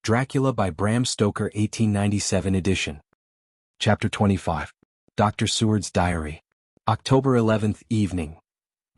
Dracula by Bram Stoker 1897 edition. Chapter 25. Dr. Seward's Diary. October 11th evening.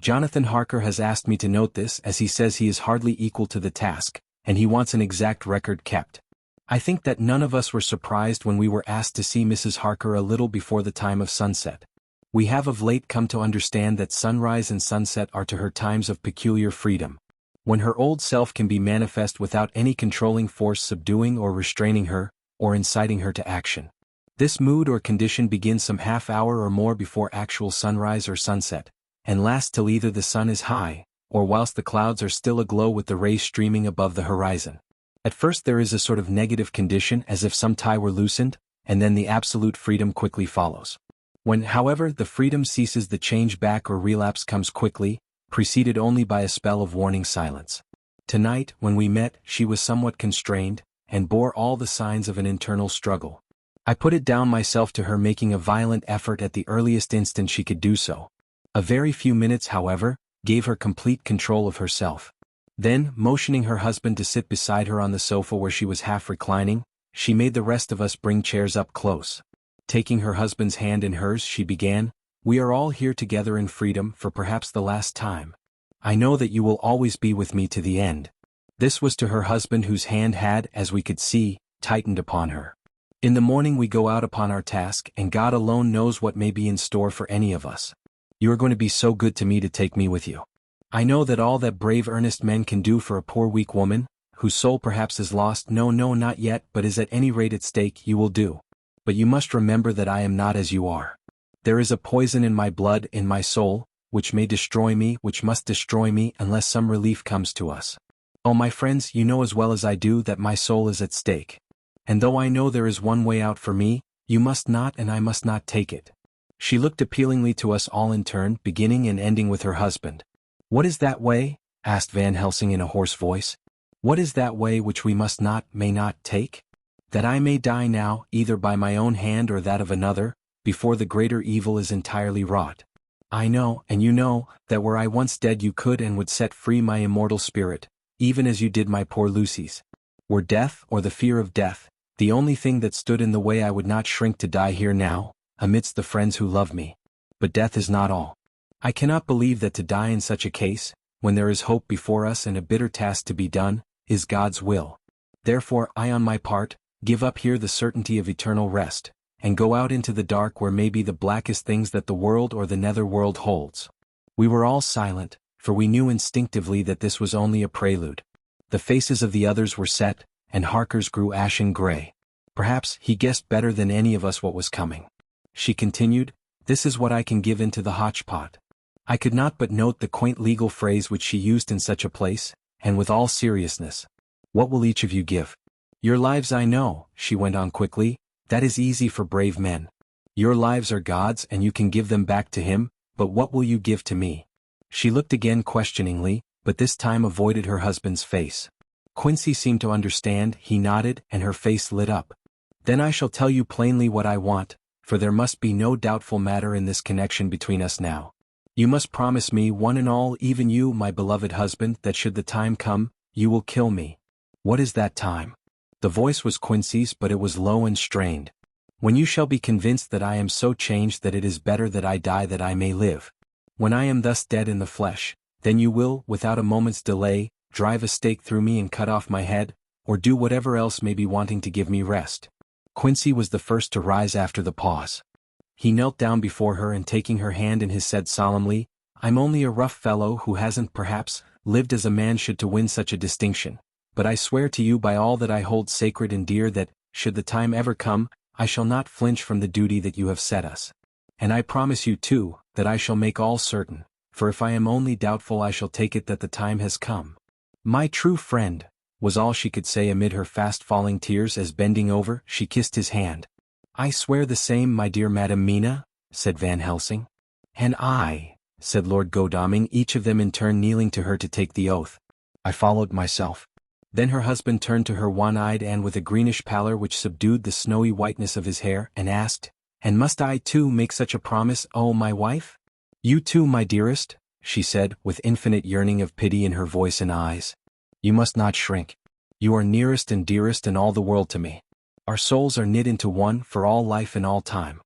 Jonathan Harker has asked me to note this as he says he is hardly equal to the task, and he wants an exact record kept. I think that none of us were surprised when we were asked to see Mrs. Harker a little before the time of sunset. We have of late come to understand that sunrise and sunset are to her times of peculiar freedom, when her old self can be manifest without any controlling force subduing or restraining her, or inciting her to action. This mood or condition begins some half hour or more before actual sunrise or sunset, and lasts till either the sun is high, or whilst the clouds are still aglow with the rays streaming above the horizon. At first there is a sort of negative condition as if some tie were loosened, and then the absolute freedom quickly follows. When, however, the freedom ceases, the change back or relapse comes quickly, preceded only by a spell of warning silence. Tonight, when we met, she was somewhat constrained, and bore all the signs of an internal struggle. I put it down myself to her making a violent effort at the earliest instant she could do so. A very few minutes, however, gave her complete control of herself. Then, motioning her husband to sit beside her on the sofa where she was half reclining, she made the rest of us bring chairs up close. Taking her husband's hand in hers, she began, "We are all here together in freedom for perhaps the last time. I know that you will always be with me to the end." This was to her husband, whose hand had, as we could see, tightened upon her. In the morning we go out upon our task, and God alone knows what may be in store for any of us. You are going to be so good to me to take me with you. I know that all that brave earnest men can do for a poor weak woman, whose soul perhaps is lost, no, not yet, but is at any rate at stake, you will do. But you must remember that I am not as you are. There is a poison in my blood, in my soul, which may destroy me, which must destroy me unless some relief comes to us. Oh, my friends, you know as well as I do that my soul is at stake. And though I know there is one way out for me, you must not and I must not take it. She looked appealingly to us all in turn, beginning and ending with her husband. "What is that way?" asked Van Helsing in a hoarse voice. "What is that way which we must not, may not take? That I may die now, either by my own hand or that of another, before the greater evil is entirely wrought. I know, and you know, that were I once dead you could and would set free my immortal spirit, even as you did my poor Lucy's. Were death, or the fear of death, the only thing that stood in the way, I would not shrink to die here now, amidst the friends who love me. But death is not all. I cannot believe that to die in such a case, when there is hope before us and a bitter task to be done, is God's will. Therefore I on my part, give up here the certainty of eternal rest, and go out into the dark where may be the blackest things that the world or the nether world holds." We were all silent, for we knew instinctively that this was only a prelude. The faces of the others were set, and Harker's grew ashen gray. Perhaps he guessed better than any of us what was coming. She continued, "This is what I can give into the hotchpot." I could not but note the quaint legal phrase which she used in such a place, and with all seriousness. "What will each of you give?" "Your lives I know," she went on quickly, "that is easy for brave men. Your lives are God's and you can give them back to Him, but what will you give to me?" She looked again questioningly, but this time avoided her husband's face. Quincy seemed to understand, he nodded, and her face lit up. "Then I shall tell you plainly what I want, for there must be no doubtful matter in this connection between us now. You must promise me, one and all, even you, my beloved husband, that should the time come, you will kill me." "What is that time?" The voice was Quincy's, but it was low and strained. "When you shall be convinced that I am so changed that it is better that I die that I may live. When I am thus dead in the flesh, then you will, without a moment's delay, drive a stake through me and cut off my head, or do whatever else may be wanting to give me rest." Quincy was the first to rise after the pause. He knelt down before her and taking her hand in his said solemnly, "I'm only a rough fellow who hasn't, perhaps, lived as a man should to win such a distinction. But I swear to you by all that I hold sacred and dear that, should the time ever come, I shall not flinch from the duty that you have set us. And I promise you, too, that I shall make all certain, for if I am only doubtful I shall take it that the time has come." "My true friend," was all she could say amid her fast-falling tears as bending over, she kissed his hand. "I swear the same, my dear Madam Mina," said Van Helsing. "And I," said Lord Godalming, each of them in turn kneeling to her to take the oath. I followed myself. Then her husband turned to her one-eyed and with a greenish pallor which subdued the snowy whiteness of his hair, and asked, "And must I too make such a promise, oh my wife?" "You too, my dearest," she said, with infinite yearning of pity in her voice and eyes. "You must not shrink. You are nearest and dearest and all the world to me. Our souls are knit into one for all life and all time.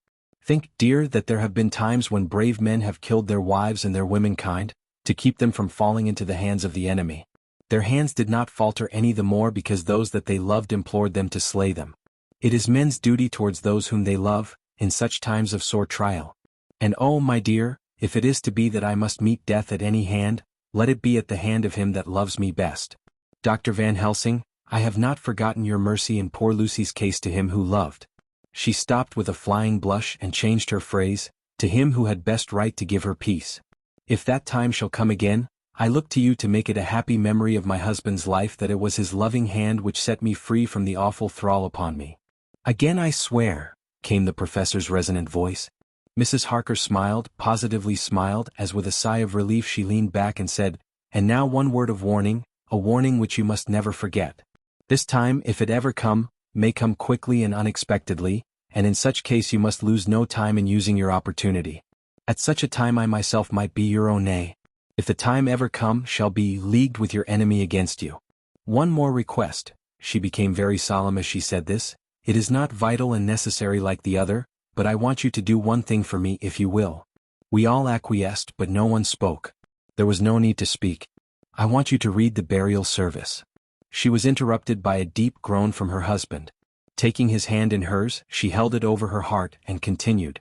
Think, dear, that there have been times when brave men have killed their wives and their womenkind, to keep them from falling into the hands of the enemy. Their hands did not falter any the more because those that they loved implored them to slay them. It is men's duty towards those whom they love, in such times of sore trial. And oh, my dear, if it is to be that I must meet death at any hand, let it be at the hand of him that loves me best. Dr. Van Helsing, I have not forgotten your mercy in poor Lucy's case to him who loved. She stopped with a flying blush and changed her phrase, to him who had best right to give her peace. If that time shall come again, I look to you to make it a happy memory of my husband's life that it was his loving hand which set me free from the awful thrall upon me. Again I swear, came the professor's resonant voice. Mrs. Harker smiled, positively smiled, as with a sigh of relief she leaned back and said, and now one word of warning, a warning which you must never forget. This time, if it ever come, may come quickly and unexpectedly, and in such case you must lose no time in using your opportunity. At such a time I myself might be your own nay. If the time ever come, shall be leagued with your enemy against you. One more request, she became very solemn as she said this, it is not vital and necessary like the other, but I want you to do one thing for me if you will. We all acquiesced but no one spoke. There was no need to speak. I want you to read the burial service. She was interrupted by a deep groan from her husband. Taking his hand in hers, she held it over her heart and continued.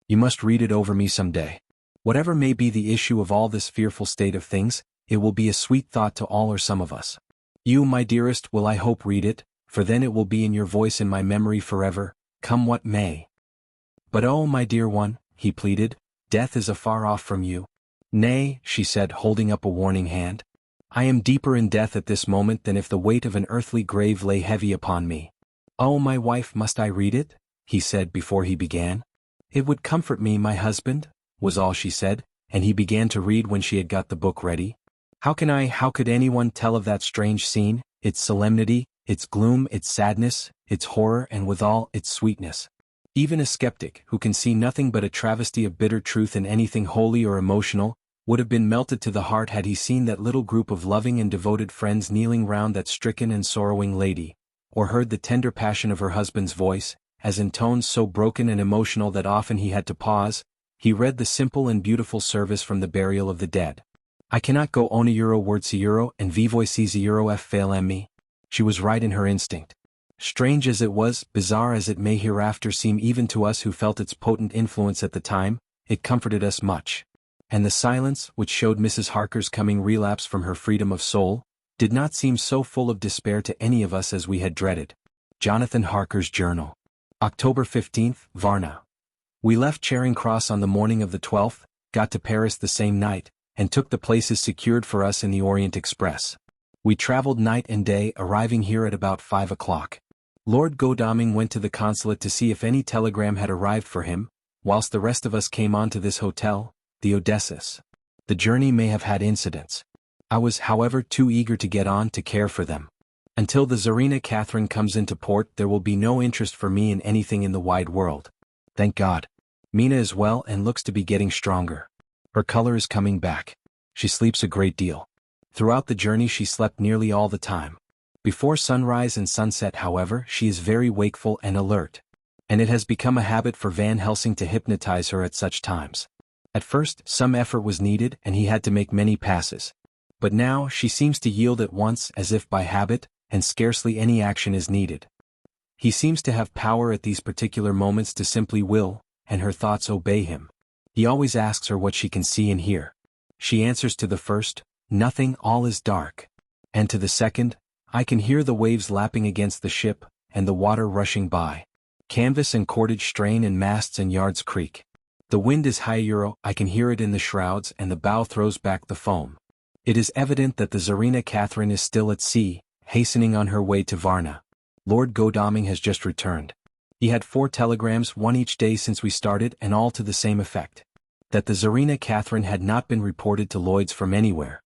You must read it over me some day. Whatever may be the issue of all this fearful state of things, it will be a sweet thought to all or some of us. You, my dearest, will I hope read it, for then it will be in your voice in my memory forever, come what may. But oh, my dear one, he pleaded, death is afar off from you. Nay, she said, holding up a warning hand. I am deeper in death at this moment than if the weight of an earthly grave lay heavy upon me. Oh, my wife, must I read it? He said before he began. It would comfort me, my husband, was all she said, and he began to read when she had got the book ready. How could anyone tell of that strange scene, its solemnity, its gloom, its sadness, its horror, and withal its sweetness? Even a skeptic, who can see nothing but a travesty of bitter truth in anything holy or emotional, would have been melted to the heart had he seen that little group of loving and devoted friends kneeling round that stricken and sorrowing lady, or heard the tender passion of her husband's voice, as in tones so broken and emotional that often he had to pause, he read the simple and beautiful service from the burial of the dead. I cannot go on euro word si euro and vivoy si euro f fail me. She was right in her instinct. Strange as it was, bizarre as it may hereafter seem even to us who felt its potent influence at the time, it comforted us much. And the silence, which showed Mrs. Harker's coming relapse from her freedom of soul, did not seem so full of despair to any of us as we had dreaded. Jonathan Harker's Journal. October 15th, Varna. We left Charing Cross on the morning of the 12th, got to Paris the same night, and took the places secured for us in the Orient Express. We traveled night and day, arriving here at about 5 o'clock. Lord Godalming went to the consulate to see if any telegram had arrived for him, whilst the rest of us came on to this hotel, the Odysseus. The journey may have had incidents. I was, however, too eager to get on to care for them. Until the Tsarina Catherine comes into port, there will be no interest for me in anything in the wide world. Thank God. Mina is well and looks to be getting stronger. Her color is coming back. She sleeps a great deal. Throughout the journey she slept nearly all the time. Before sunrise and sunset, however, she is very wakeful and alert. And it has become a habit for Van Helsing to hypnotize her at such times. At first, some effort was needed and he had to make many passes. But now, she seems to yield at once as if by habit, and scarcely any action is needed. He seems to have power at these particular moments to simply will, and her thoughts obey him. He always asks her what she can see and hear. She answers to the first, nothing, all is dark. And to the second, I can hear the waves lapping against the ship, and the water rushing by. Canvas and cordage strain and masts and yards creak. The wind is high euro, I can hear it in the shrouds, and the bow throws back the foam. It is evident that the Tsarina Catherine is still at sea, hastening on her way to Varna. Lord Godalming has just returned. He had 4 telegrams, one each day since we started, and all to the same effect. That the Tsarina Catherine had not been reported to Lloyd's from anywhere.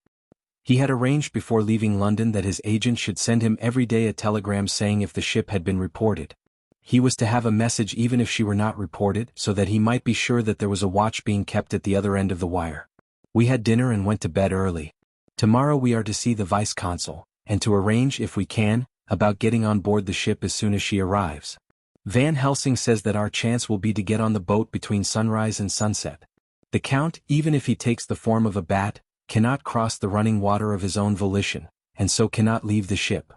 He had arranged before leaving London that his agent should send him every day a telegram saying if the ship had been reported. He was to have a message even if she were not reported, so that he might be sure that there was a watch being kept at the other end of the wire. We had dinner and went to bed early. Tomorrow we are to see the vice-consul, and to arrange, if we can, about getting on board the ship as soon as she arrives. Van Helsing says that our chance will be to get on the boat between sunrise and sunset. The Count, even if he takes the form of a bat, cannot cross the running water of his own volition, and so cannot leave the ship.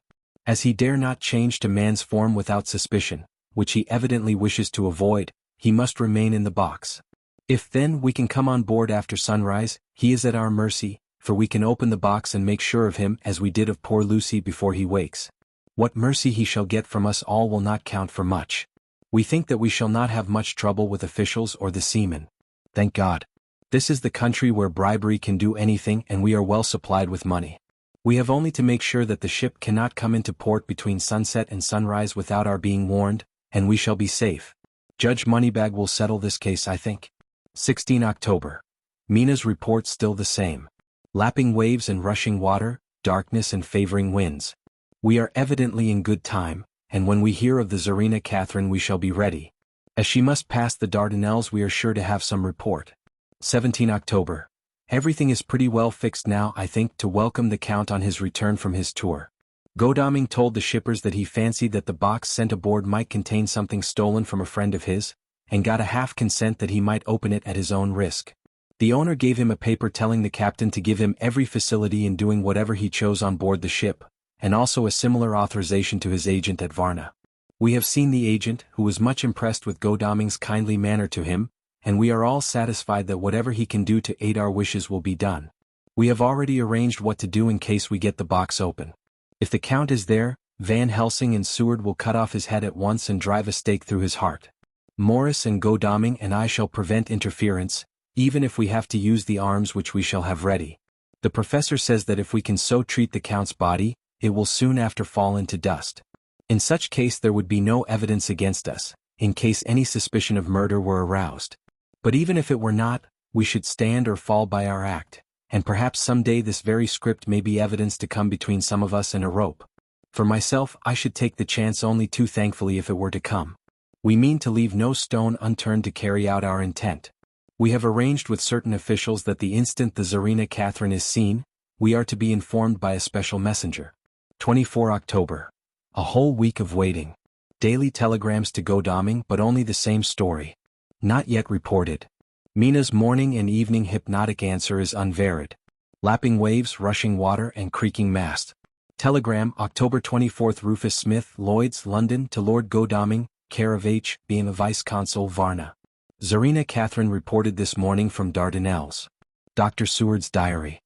As he dare not change to man's form without suspicion, which he evidently wishes to avoid, he must remain in the box. If then we can come on board after sunrise, he is at our mercy, for we can open the box and make sure of him as we did of poor Lucy before he wakes. What mercy he shall get from us all will not count for much. We think that we shall not have much trouble with officials or the seamen. Thank God. This is the country where bribery can do anything, and we are well supplied with money. We have only to make sure that the ship cannot come into port between sunset and sunrise without our being warned, and we shall be safe. Judge Moneybag will settle this case, I think. 16 October. Mina's report still the same. Lapping waves and rushing water, darkness and favoring winds. We are evidently in good time, and when we hear of the Tsarina Catherine we shall be ready. As she must pass the Dardanelles we are sure to have some report. 17 October. Everything is pretty well fixed now, I think, to welcome the Count on his return from his tour. Godalming told the shippers that he fancied that the box sent aboard might contain something stolen from a friend of his, and got a half consent that he might open it at his own risk. The owner gave him a paper telling the captain to give him every facility in doing whatever he chose on board the ship, and also a similar authorization to his agent at Varna. We have seen the agent, who was much impressed with Godalming's kindly manner to him, and we are all satisfied that whatever he can do to aid our wishes will be done. We have already arranged what to do in case we get the box open. If the Count is there, Van Helsing and Seward will cut off his head at once and drive a stake through his heart. Morris and Godalming and I shall prevent interference, even if we have to use the arms which we shall have ready. The professor says that if we can so treat the Count's body, it will soon after fall into dust. In such case there would be no evidence against us, in case any suspicion of murder were aroused. But even if it were not, we should stand or fall by our act, and perhaps some day this very script may be evidence to come between some of us and a rope. For myself, I should take the chance only too thankfully if it were to come. We mean to leave no stone unturned to carry out our intent. We have arranged with certain officials that the instant the Tsarina Catherine is seen, we are to be informed by a special messenger. 24 October. A whole week of waiting. Daily telegrams to Godalming, but only the same story. Not yet reported. Mina's morning and evening hypnotic answer is unvaried. Lapping waves, rushing water, and creaking mast. Telegram, October 24th. Rufus Smith, Lloyd's, London, to Lord Godalming, care of H. being a Vice-Consul, Varna. Tsarina Catherine reported this morning from Dardanelles. Dr. Seward's diary.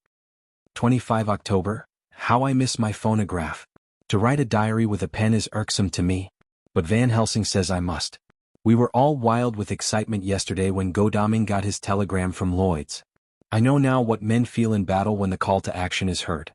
25 October. How I miss my phonograph. To write a diary with a pen is irksome to me, but Van Helsing says I must. We were all wild with excitement yesterday when Godalming got his telegram from Lloyd's. I know now what men feel in battle when the call to action is heard.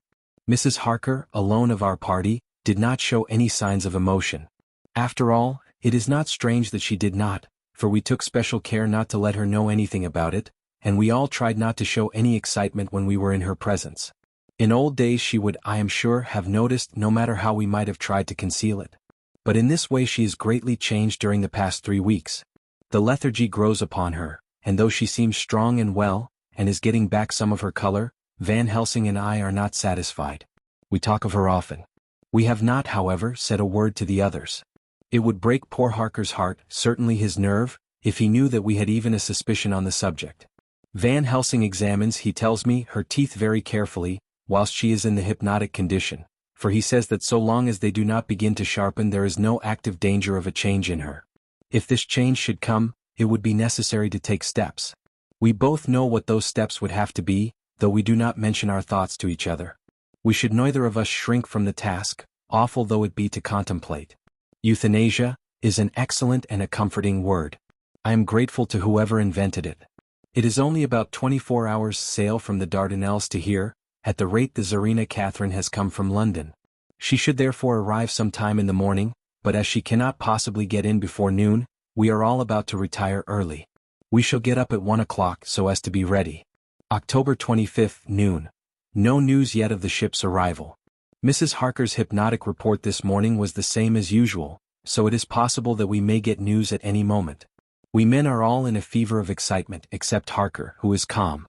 Mrs. Harker, alone of our party, did not show any signs of emotion. After all, it is not strange that she did not, for we took special care not to let her know anything about it, and we all tried not to show any excitement when we were in her presence. In old days she would, I am sure, have noticed no matter how we might have tried to conceal it. But in this way she is greatly changed during the past 3 weeks. The lethargy grows upon her, and though she seems strong and well, and is getting back some of her color, Van Helsing and I are not satisfied. We talk of her often. We have not, however, said a word to the others. It would break poor Harker's heart, certainly his nerve, if he knew that we had even a suspicion on the subject. Van Helsing examines, he tells me, her teeth very carefully, whilst she is in the hypnotic condition, for he says that so long as they do not begin to sharpen there is no active danger of a change in her. If this change should come, it would be necessary to take steps. We both know what those steps would have to be, though we do not mention our thoughts to each other. We should neither of us shrink from the task, awful though it be to contemplate. Euthanasia is an excellent and a comforting word. I am grateful to whoever invented it. It is only about 24 hours' sail from the Dardanelles to here, at the rate the Tsarina Catherine has come from London. She should therefore arrive some time in the morning, but as she cannot possibly get in before noon, we are all about to retire early. We shall get up at 1 o'clock so as to be ready. October 25th, noon. No news yet of the ship's arrival. Mrs. Harker's hypnotic report this morning was the same as usual, so it is possible that we may get news at any moment. We men are all in a fever of excitement except Harker, who is calm.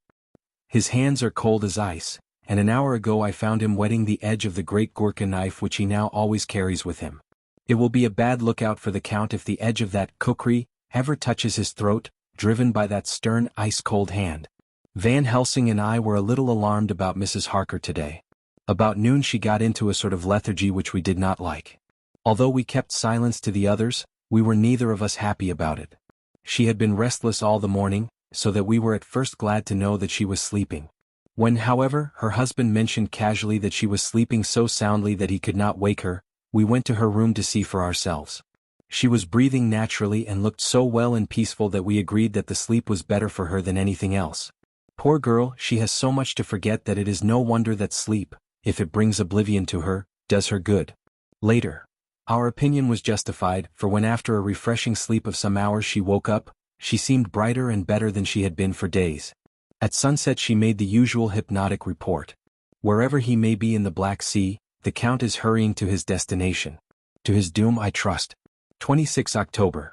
His hands are cold as ice, and an hour ago I found him whetting the edge of the great Gurkha knife which he now always carries with him. It will be a bad lookout for the Count if the edge of that kukri ever touches his throat, driven by that stern ice-cold hand. Van Helsing and I were a little alarmed about Mrs. Harker today. About noon she got into a sort of lethargy which we did not like. Although we kept silence to the others, we were neither of us happy about it. She had been restless all the morning, so that we were at first glad to know that she was sleeping. When, however, her husband mentioned casually that she was sleeping so soundly that he could not wake her, we went to her room to see for ourselves. She was breathing naturally and looked so well and peaceful that we agreed that the sleep was better for her than anything else. Poor girl, she has so much to forget that it is no wonder that sleep, if it brings oblivion to her, does her good. Later. Our opinion was justified, for when after a refreshing sleep of some hours she woke up, she seemed brighter and better than she had been for days. At sunset she made the usual hypnotic report. Wherever he may be in the Black Sea, the Count is hurrying to his destination. To his doom I trust. 26 October.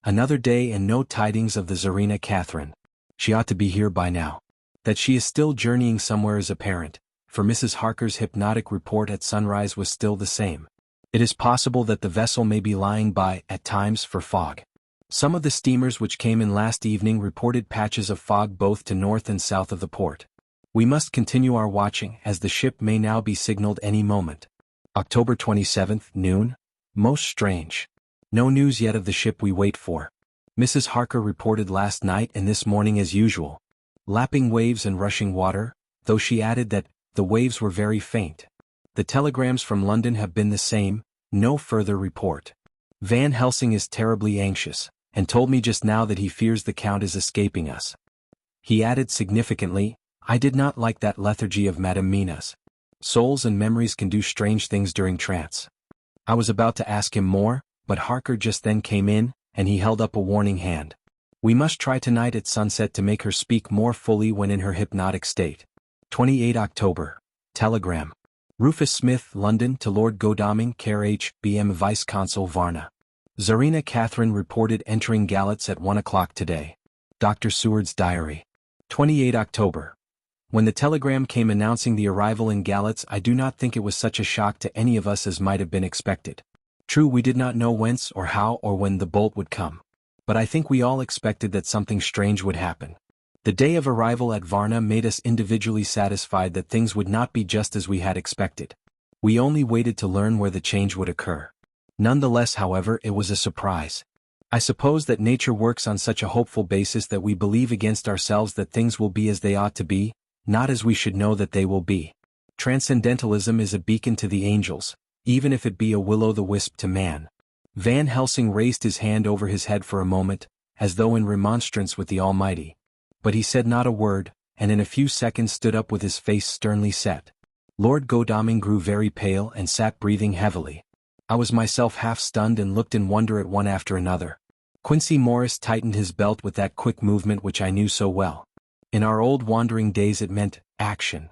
Another day and no tidings of the Tsarina Catherine. She ought to be here by now. That she is still journeying somewhere is apparent, for Mrs. Harker's hypnotic report at sunrise was still the same. It is possible that the vessel may be lying by, at times, for fog. Some of the steamers which came in last evening reported patches of fog both to north and south of the port. We must continue our watching, as the ship may now be signaled any moment. October 27th, noon. Most strange. No news yet of the ship we wait for. Mrs. Harker reported last night and this morning as usual. Lapping waves and rushing water, though she added that the waves were very faint. The telegrams from London have been the same, no further report. Van Helsing is terribly anxious, and told me just now that he fears the Count is escaping us. He added significantly, I did not like that lethargy of Madame Mina's. Souls and memories can do strange things during trance. I was about to ask him more, but Harker just then came in, and he held up a warning hand. We must try tonight at sunset to make her speak more fully when in her hypnotic state. 28 October. Telegram. Rufus Smith, London, to Lord Godalming, Care H.B.M. Vice-Consul Varna. Tsarina Catherine reported entering Galatz at 1 o'clock today. Dr. Seward's diary. 28 October. When the telegram came announcing the arrival in Galatz, I do not think it was such a shock to any of us as might have been expected. True, we did not know whence or how or when the bolt would come. But I think we all expected that something strange would happen. The day of arrival at Varna made us individually satisfied that things would not be just as we had expected. We only waited to learn where the change would occur. Nonetheless, however, it was a surprise. I suppose that nature works on such a hopeful basis that we believe against ourselves that things will be as they ought to be, not as we should know that they will be. Transcendentalism is a beacon to the angels, even if it be a will-o'-the-wisp to man. Van Helsing raised his hand over his head for a moment, as though in remonstrance with the Almighty. But he said not a word, and in a few seconds stood up with his face sternly set. Lord Godalming grew very pale and sat breathing heavily. I was myself half stunned and looked in wonder at one after another. Quincey Morris tightened his belt with that quick movement which I knew so well. In our old wandering days it meant action.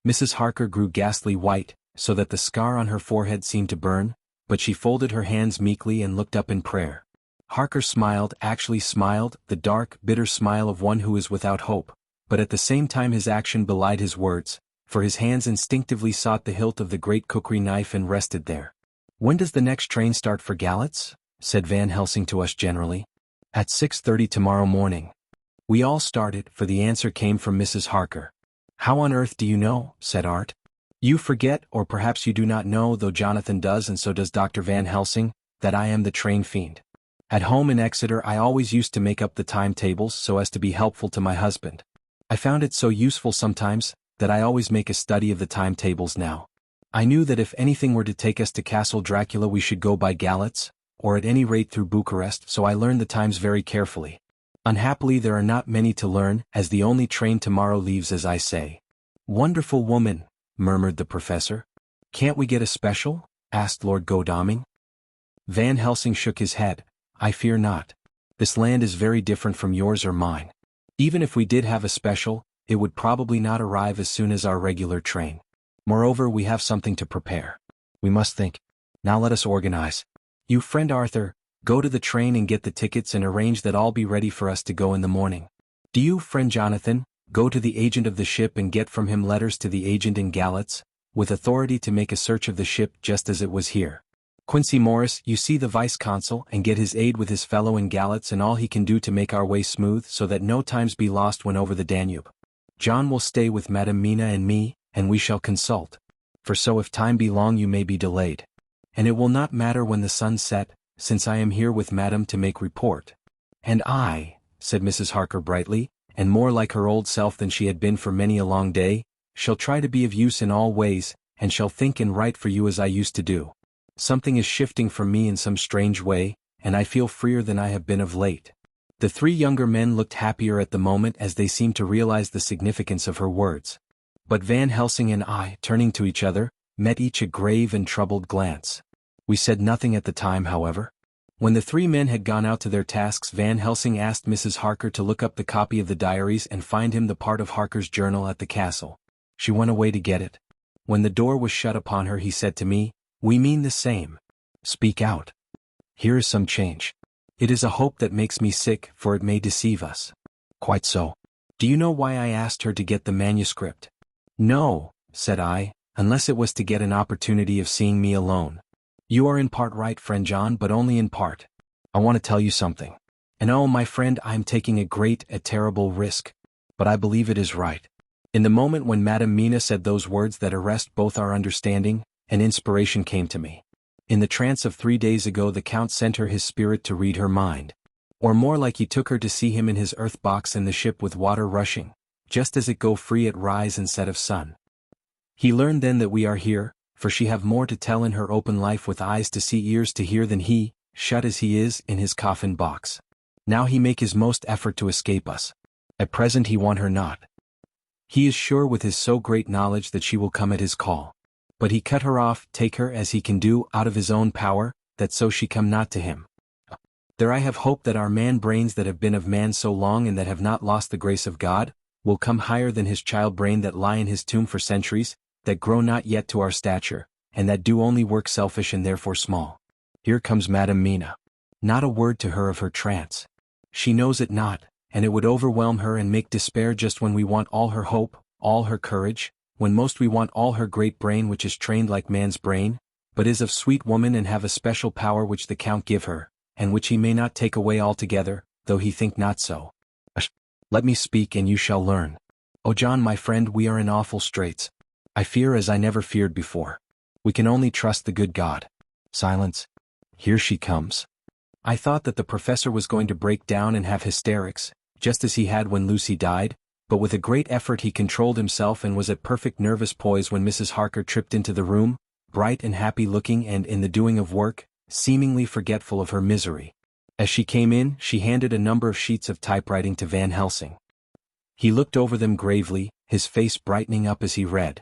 Mrs. Harker grew ghastly white, so that the scar on her forehead seemed to burn, but she folded her hands meekly and looked up in prayer. Harker smiled, actually smiled, the dark, bitter smile of one who is without hope, but at the same time his action belied his words, for his hands instinctively sought the hilt of the great kukri knife and rested there. When does the next train start for Galatz? Said Van Helsing to us generally. At 6:30 tomorrow morning. We all started, for the answer came from Mrs. Harker. How on earth do you know? Said Art. You forget, or perhaps you do not know, though Jonathan does and so does Dr. Van Helsing, that I am the train fiend. At home in Exeter I always used to make up the timetables so as to be helpful to my husband. I found it so useful sometimes, that I always make a study of the timetables now. I knew that if anything were to take us to Castle Dracula we should go by Galatz, or at any rate through Bucharest, so I learned the times very carefully. Unhappily there are not many to learn, as the only train tomorrow leaves as I say. Wonderful woman, murmured the professor. Can't we get a special? Asked Lord Godalming. Van Helsing shook his head. I fear not. This land is very different from yours or mine. Even if we did have a special, it would probably not arrive as soon as our regular train. Moreover, we have something to prepare. We must think. Now let us organize. You, friend Arthur, go to the train and get the tickets and arrange that all be ready for us to go in the morning. Do you, friend Jonathan, Go to the agent of the ship and get from him letters to the agent in Galatz, with authority to make a search of the ship just as it was here. Quincy Morris, you see the vice-consul and get his aid with his fellow in Galatz and all he can do to make our way smooth so that no times be lost when over the Danube. John will stay with Madam Mina and me, and we shall consult. For so if time be long you may be delayed. And it will not matter when the sun set, since I am here with Madam to make report. And I, said Mrs. Harker brightly, and more like her old self than she had been for many a long day, shall try to be of use in all ways, and shall think and write for you as I used to do. Something is shifting from me in some strange way, and I feel freer than I have been of late. The three younger men looked happier at the moment as they seemed to realize the significance of her words. But Van Helsing and I, turning to each other, met each a grave and troubled glance. We said nothing at the time, however. When the three men had gone out to their tasks, Van Helsing asked Mrs. Harker to look up the copy of the diaries and find him the part of Harker's journal at the castle. She went away to get it. When the door was shut upon her, he said to me, "We mean the same. Speak out. Here is some change. It is a hope that makes me sick, for it may deceive us." "Quite so. Do you know why I asked her to get the manuscript?" "No," said I, "unless it was to get an opportunity of seeing me alone." "You are in part right, friend John, but only in part. I want to tell you something. And oh, my friend, I am taking a terrible risk. But I believe it is right." In the moment when Madam Mina said those words that arrest both our understanding, an inspiration came to me. In the trance of 3 days ago the Count sent her his spirit to read her mind. Or more like he took her to see him in his earth box in the ship with water rushing, just as it go free at rise and set of sun. He learned then that we are here, for she have more to tell in her open life with eyes to see ears to hear than he, shut as he is, in his coffin box. Now he make his most effort to escape us. At present he want her not. He is sure with his so great knowledge that she will come at his call. But he cut her off, take her as he can do out of his own power, that so she come not to him. There I have hope that our man brains that have been of man so long and that have not lost the grace of God, will come higher than his child brain that lie in his tomb for centuries, that grow not yet to our stature, and that do only work selfish and therefore small. Here comes Madam Mina. Not a word to her of her trance. She knows it not, and it would overwhelm her and make despair just when we want all her hope, all her courage, when most we want all her great brain which is trained like man's brain, but is of sweet woman and have a special power which the Count give her, and which he may not take away altogether, though he think not so. Let me speak and you shall learn. Oh John, my friend, we are in awful straits. I fear as I never feared before. We can only trust the good God. Silence. Here she comes. I thought that the professor was going to break down and have hysterics, just as he had when Lucy died, but with a great effort he controlled himself and was at perfect nervous poise when Mrs. Harker tripped into the room, bright and happy looking and in the doing of work, seemingly forgetful of her misery. As she came in, she handed a number of sheets of typewriting to Van Helsing. He looked over them gravely, his face brightening up as he read.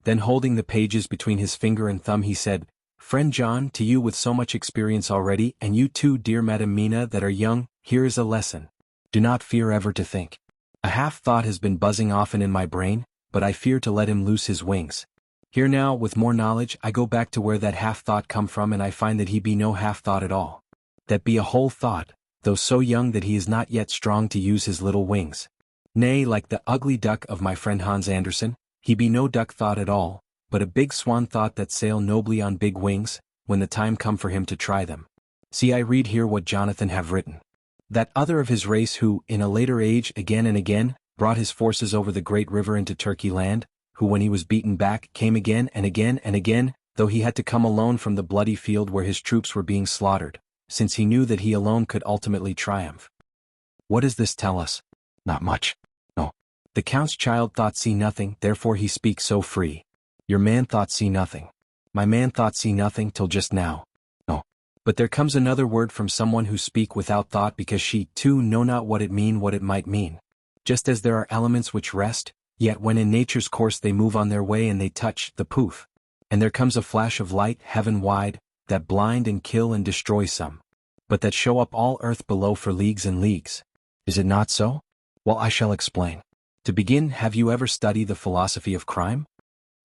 Then holding the pages between his finger and thumb he said, "Friend John, to you with so much experience already, and you too, dear Madam Mina, that are young, here is a lesson. Do not fear ever to think. A half-thought has been buzzing often in my brain, but I fear to let him loose his wings. Here now, with more knowledge, I go back to where that half-thought come from and I find that he be no half-thought at all. That be a whole thought, though so young that he is not yet strong to use his little wings. Nay, like the ugly duck of my friend Hans Andersen, he be no duck thought at all, but a big swan thought that sail nobly on big wings, when the time come for him to try them. See, I read here what Jonathan have written. That other of his race who, in a later age, again and again, brought his forces over the great river into Turkey land, who when he was beaten back came again and again and again, though he had to come alone from the bloody field where his troops were being slaughtered, since he knew that he alone could ultimately triumph. What does this tell us? Not much. No. The Count's child thought see nothing, therefore he speaks so free. Your man thought see nothing. My man thought see nothing till just now. No. But there comes another word from someone who speak without thought because she, too, know not what it might mean. Just as there are elements which rest, yet when in nature's course they move on their way and they touch the poof. And there comes a flash of light, heaven wide, that blind and kill and destroy some. But that show up all earth below for leagues and leagues. Is it not so? Well, I shall explain. To begin, have you ever studied the philosophy of crime?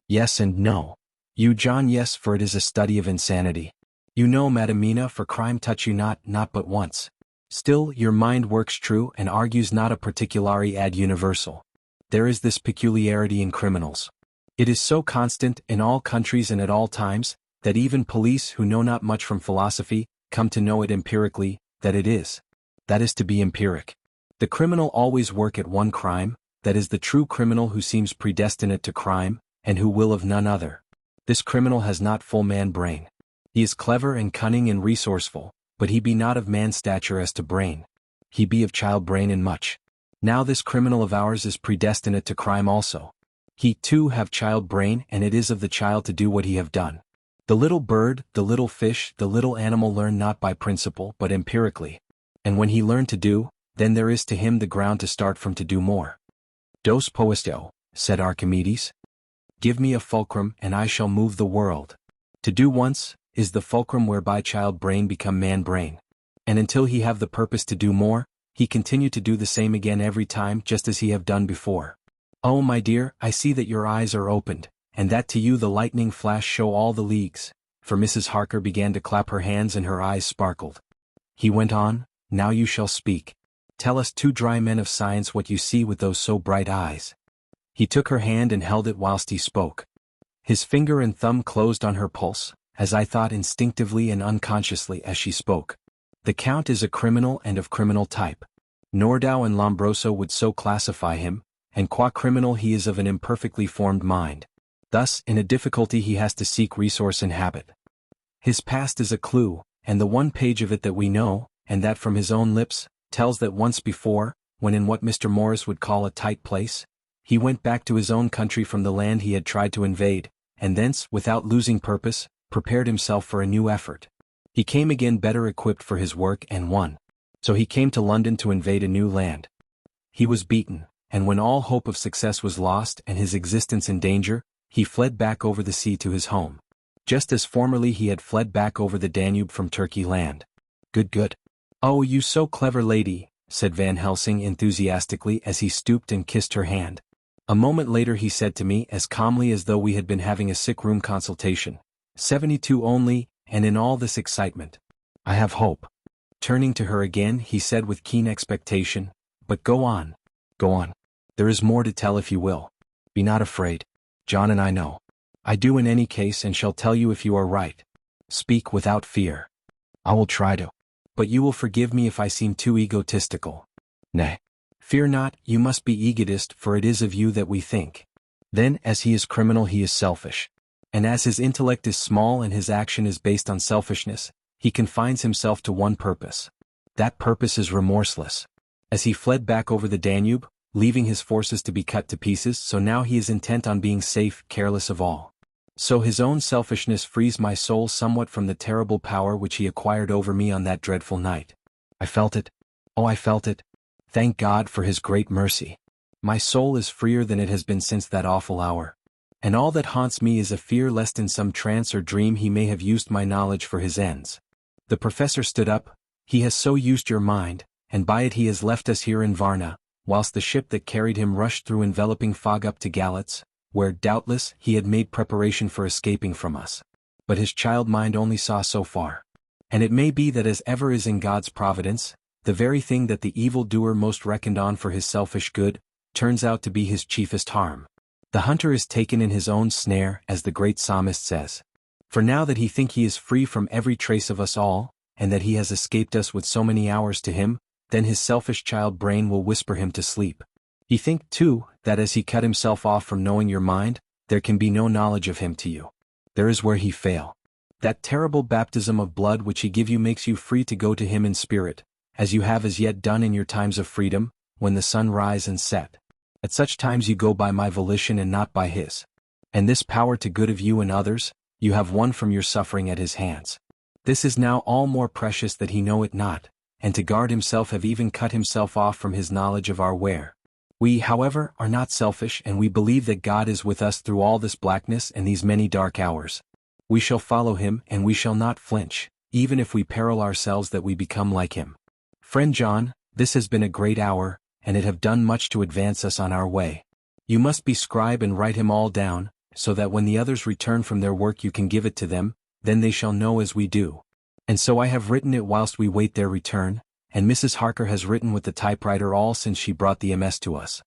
Yes and no. You, John, yes, for it is a study of insanity. You know, Madam Mina, for crime touch you not but once. Still, your mind works true and argues not a particulari ad universal. There is this peculiarity in criminals. It is so constant in all countries and at all times, that even police who know not much from philosophy, come to know it empirically, that it is. That is to be empiric. The criminal always work at one crime, that is the true criminal who seems predestinate to crime, and who will of none other. This criminal has not full man brain. He is clever and cunning and resourceful, but he be not of man stature as to brain. He be of child brain in much. Now this criminal of ours is predestinate to crime also. He too have child brain, and it is of the child to do what he have done. The little bird, the little fish, the little animal learn not by principle but empirically. And when he learn to do, then there is to him the ground to start from to do more. Dos poesto, said Archimedes. Give me a fulcrum and I shall move the world. To do once, is the fulcrum whereby child brain become man brain. And until he have the purpose to do more, he continue to do the same again every time just as he have done before. Oh my dear, I see that your eyes are opened, and that to you the lightning flash show all the leagues, for Mrs. Harker began to clap her hands and her eyes sparkled. He went on, now you shall speak. Tell us two dry men of science what you see with those so bright eyes. He took her hand and held it whilst he spoke. His finger and thumb closed on her pulse, as I thought instinctively and unconsciously as she spoke. The Count is a criminal and of criminal type. Nordau and Lombroso would so classify him, and qua criminal he is of an imperfectly formed mind. Thus, in a difficulty he has to seek resource and habit. His past is a clue, and the one page of it that we know, and that from his own lips, tells that once before, when in what Mr. Morris would call a tight place, he went back to his own country from the land he had tried to invade, and thence, without losing purpose, prepared himself for a new effort. He came again better equipped for his work and won. So he came to London to invade a new land. He was beaten, and when all hope of success was lost and his existence in danger, he fled back over the sea to his home. Just as formerly he had fled back over the Danube from Turkey land. Good. Oh, you so clever lady, said Van Helsing enthusiastically as he stooped and kissed her hand. A moment later he said to me as calmly as though we had been having a sick-room consultation, 72 only, and in all this excitement. I have hope. Turning to her again he said with keen expectation, but go on. There is more to tell if you will. Be not afraid. John and I know. I do in any case and shall tell you if you are right. Speak without fear. I will try to. But you will forgive me if I seem too egotistical. Nay. Fear not, you must be egotist, for it is of you that we think. Then, as he is criminal he is selfish. And as his intellect is small and his action is based on selfishness, he confines himself to one purpose. That purpose is remorseless. As he fled back over the Danube, leaving his forces to be cut to pieces, so now he is intent on being safe, careless of all. So his own selfishness frees my soul somewhat from the terrible power which he acquired over me on that dreadful night. I felt it. Oh, I felt it. Thank God for his great mercy. My soul is freer than it has been since that awful hour. And all that haunts me is a fear lest in some trance or dream he may have used my knowledge for his ends. The professor stood up. He has so used your mind, and by it he has left us here in Varna, whilst the ship that carried him rushed through enveloping fog up to Galatz, where, doubtless, he had made preparation for escaping from us. But his child mind only saw so far. And it may be that as ever is in God's providence, the very thing that the evil-doer most reckoned on for his selfish good, turns out to be his chiefest harm. The hunter is taken in his own snare, as the great psalmist says. For now that he think he is free from every trace of us all, and that he has escaped us with so many hours to him, then his selfish child brain will whisper him to sleep. He think, too, that as he cut himself off from knowing your mind, there can be no knowledge of him to you. There is where he fail. That terrible baptism of blood which he give you makes you free to go to him in spirit, as you have as yet done in your times of freedom, when the sun rise and set. At such times you go by my volition and not by his. And this power to good of you and others, you have won from your suffering at his hands. This is now all more precious that he know it not, and to guard himself have even cut himself off from his knowledge of our where. We, however, are not selfish, and we believe that God is with us through all this blackness and these many dark hours. We shall follow him, and we shall not flinch, even if we peril ourselves that we become like him. Friend John, this has been a great hour, and it have done much to advance us on our way. You must be scribe and write him all down, so that when the others return from their work you can give it to them, then they shall know as we do. And so I have written it whilst we wait their return, and Mrs. Harker has written with the typewriter all since she brought the MS to us.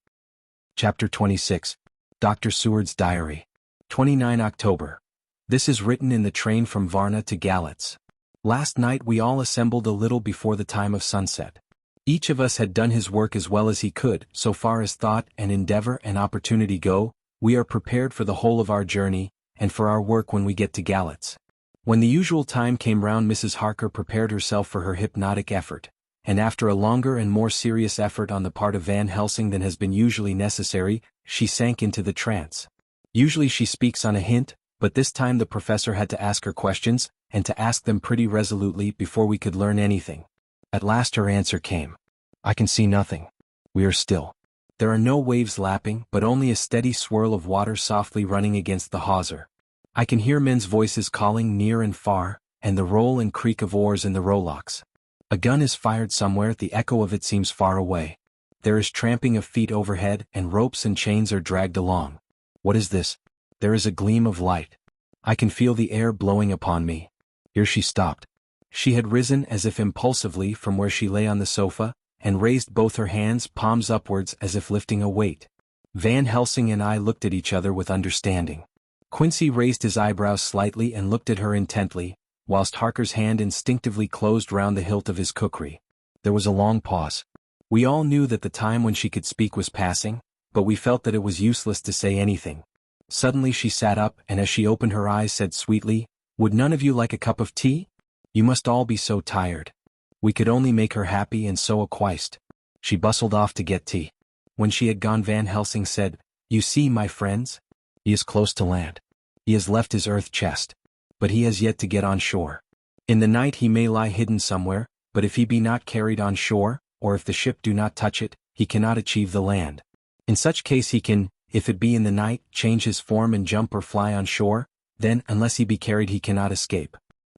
Chapter 26. Dr. Seward's Diary. 29 October. This is written in the train from Varna to Galatz. Last night we all assembled a little before the time of sunset. Each of us had done his work as well as he could. So far as thought and endeavor and opportunity go, we are prepared for the whole of our journey, and for our work when we get to Galatz. When the usual time came round, Mrs. Harker prepared herself for her hypnotic effort, and after a longer and more serious effort on the part of Van Helsing than has been usually necessary, she sank into the trance. Usually she speaks on a hint, but this time the professor had to ask her questions, and to ask them pretty resolutely before we could learn anything. At last her answer came. I can see nothing. We are still. There are no waves lapping, but only a steady swirl of water softly running against the hawser. I can hear men's voices calling near and far, and the roll and creak of oars in the rowlocks. A gun is fired somewhere, the echo of it seems far away. There is tramping of feet overhead, and ropes and chains are dragged along. What is this? There is a gleam of light. I can feel the air blowing upon me. Here she stopped. She had risen as if impulsively from where she lay on the sofa, and raised both her hands, palms upwards, as if lifting a weight. Van Helsing and I looked at each other with understanding. Quincy raised his eyebrows slightly and looked at her intently, whilst Harker's hand instinctively closed round the hilt of his kukri. There was a long pause. We all knew that the time when she could speak was passing, but we felt that it was useless to say anything. Suddenly she sat up, and as she opened her eyes said sweetly, "Would none of you like a cup of tea? You must all be so tired." We could only make her happy and so acquiesced. She bustled off to get tea. When she had gone, Van Helsing said, "You see, my friends? He is close to land. He has left his earth chest. But he has yet to get on shore. In the night he may lie hidden somewhere, but if he be not carried on shore, or if the ship do not touch it, he cannot achieve the land. In such case he can, if it be in the night, change his form and jump or fly on shore, then unless he be carried he cannot escape.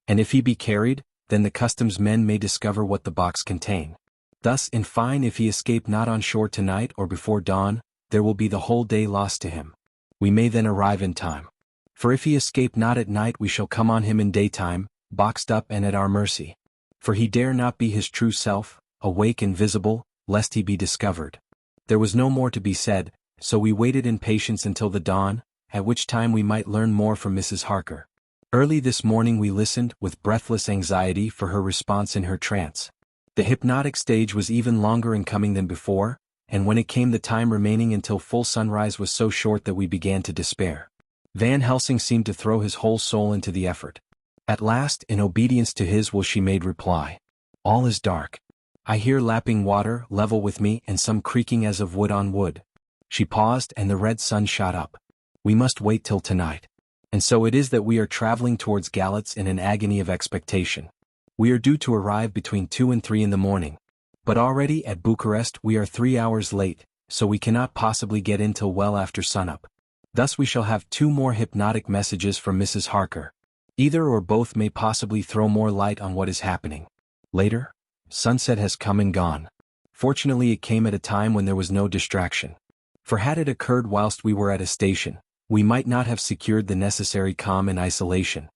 And if he be carried, then the customs men may discover what the box contain. Thus, in fine, if he escape not on shore tonight or before dawn, there will be the whole day lost to him. We may then arrive in time. For if he escape not at night we shall come on him in daytime, boxed up and at our mercy. For he dare not be his true self, awake and visible, lest he be discovered." There was no more to be said, so we waited in patience until the dawn, at which time we might learn more from Mrs. Harker. Early this morning we listened, with breathless anxiety, for her response in her trance. The hypnotic stage was even longer in coming than before, and when it came the time remaining until full sunrise was so short that we began to despair. Van Helsing seemed to throw his whole soul into the effort. At last, in obedience to his will, she made reply. "All is dark. I hear lapping water, level with me, and some creaking as of wood on wood." She paused, and the red sun shot up. "We must wait till tonight. And so it is that we are traveling towards Galatz in an agony of expectation. We are due to arrive between 2 and 3 in the morning. But already at Bucharest we are 3 hours late, so we cannot possibly get in till well after sunup. Thus we shall have 2 more hypnotic messages from Mrs. Harker. Either or both may possibly throw more light on what is happening. Later, sunset has come and gone. Fortunately it came at a time when there was no distraction. For had it occurred whilst we were at a station, we might not have secured the necessary calm and isolation.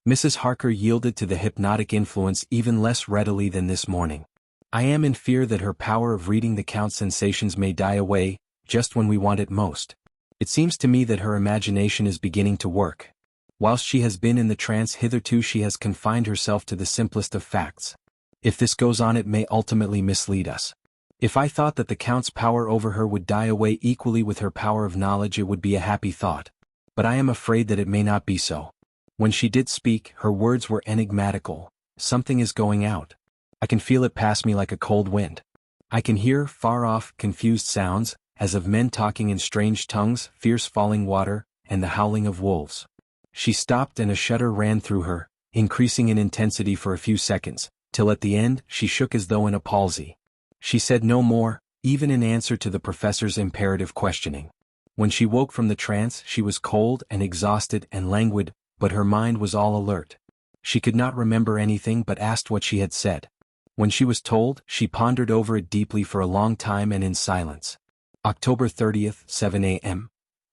Mrs. Harker yielded to the hypnotic influence even less readily than this morning. I am in fear that her power of reading the Count's sensations may die away, just when we want it most. It seems to me that her imagination is beginning to work. Whilst she has been in the trance hitherto she has confined herself to the simplest of facts. If this goes on it may ultimately mislead us. If I thought that the Count's power over her would die away equally with her power of knowledge it would be a happy thought. But I am afraid that it may not be so. When she did speak, her words were enigmatical. Something is going out. I can feel it pass me like a cold wind. I can hear, far off, confused sounds, as of men talking in strange tongues, fierce falling water, and the howling of wolves. She stopped and a shudder ran through her, increasing in intensity for a few seconds, till at the end she shook as though in a palsy. She said no more, even in answer to the professor's imperative questioning. When she woke from the trance she was cold and exhausted and languid, but her mind was all alert. She could not remember anything but asked what she had said. When she was told, she pondered over it deeply for a long time and in silence. October 30th, 7 a.m.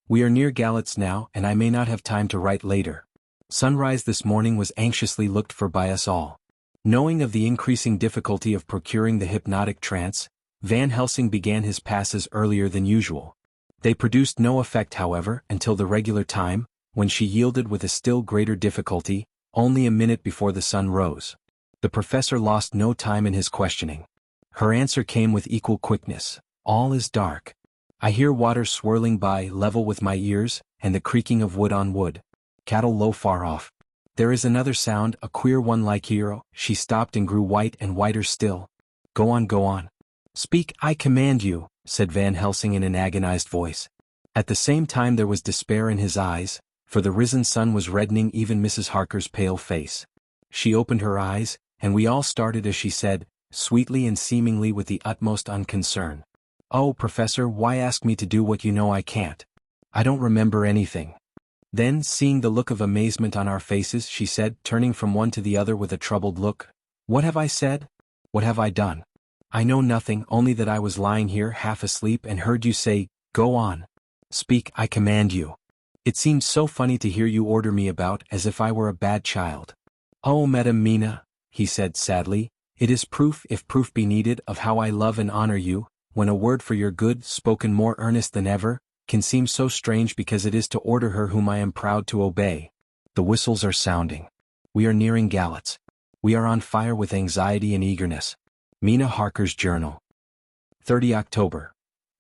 We are near Galatz now, and I may not have time to write later. Sunrise this morning was anxiously looked for by us all. Knowing of the increasing difficulty of procuring the hypnotic trance, Van Helsing began his passes earlier than usual. They produced no effect however until the regular time, when she yielded with a still greater difficulty, only a minute before the sun rose. The professor lost no time in his questioning. Her answer came with equal quickness. All is dark. I hear water swirling by level with my ears, and the creaking of wood on wood. Cattle low far off. There is another sound, a queer one like hero. She stopped and grew white and whiter still. Go on, go on. Speak, I command you, said Van Helsing in an agonized voice. At the same time there was despair in his eyes, for the risen sun was reddening even Mrs. Harker's pale face. She opened her eyes, and we all started as she said, sweetly and seemingly with the utmost unconcern. Oh, Professor, why ask me to do what you know I can't? I don't remember anything. Then, seeing the look of amazement on our faces, she said, turning from one to the other with a troubled look, What have I said? What have I done? I know nothing, only that I was lying here half asleep and heard you say, Go on. Speak, I command you. It seemed so funny to hear you order me about as if I were a bad child. Oh, Madam Mina, he said sadly, it is proof, if proof be needed, of how I love and honor you, when a word for your good, spoken more earnest than ever, can seem so strange because it is to order her whom I am proud to obey. The whistles are sounding. We are nearing Galatz. We are on fire with anxiety and eagerness. Mina Harker's Journal. 30 October.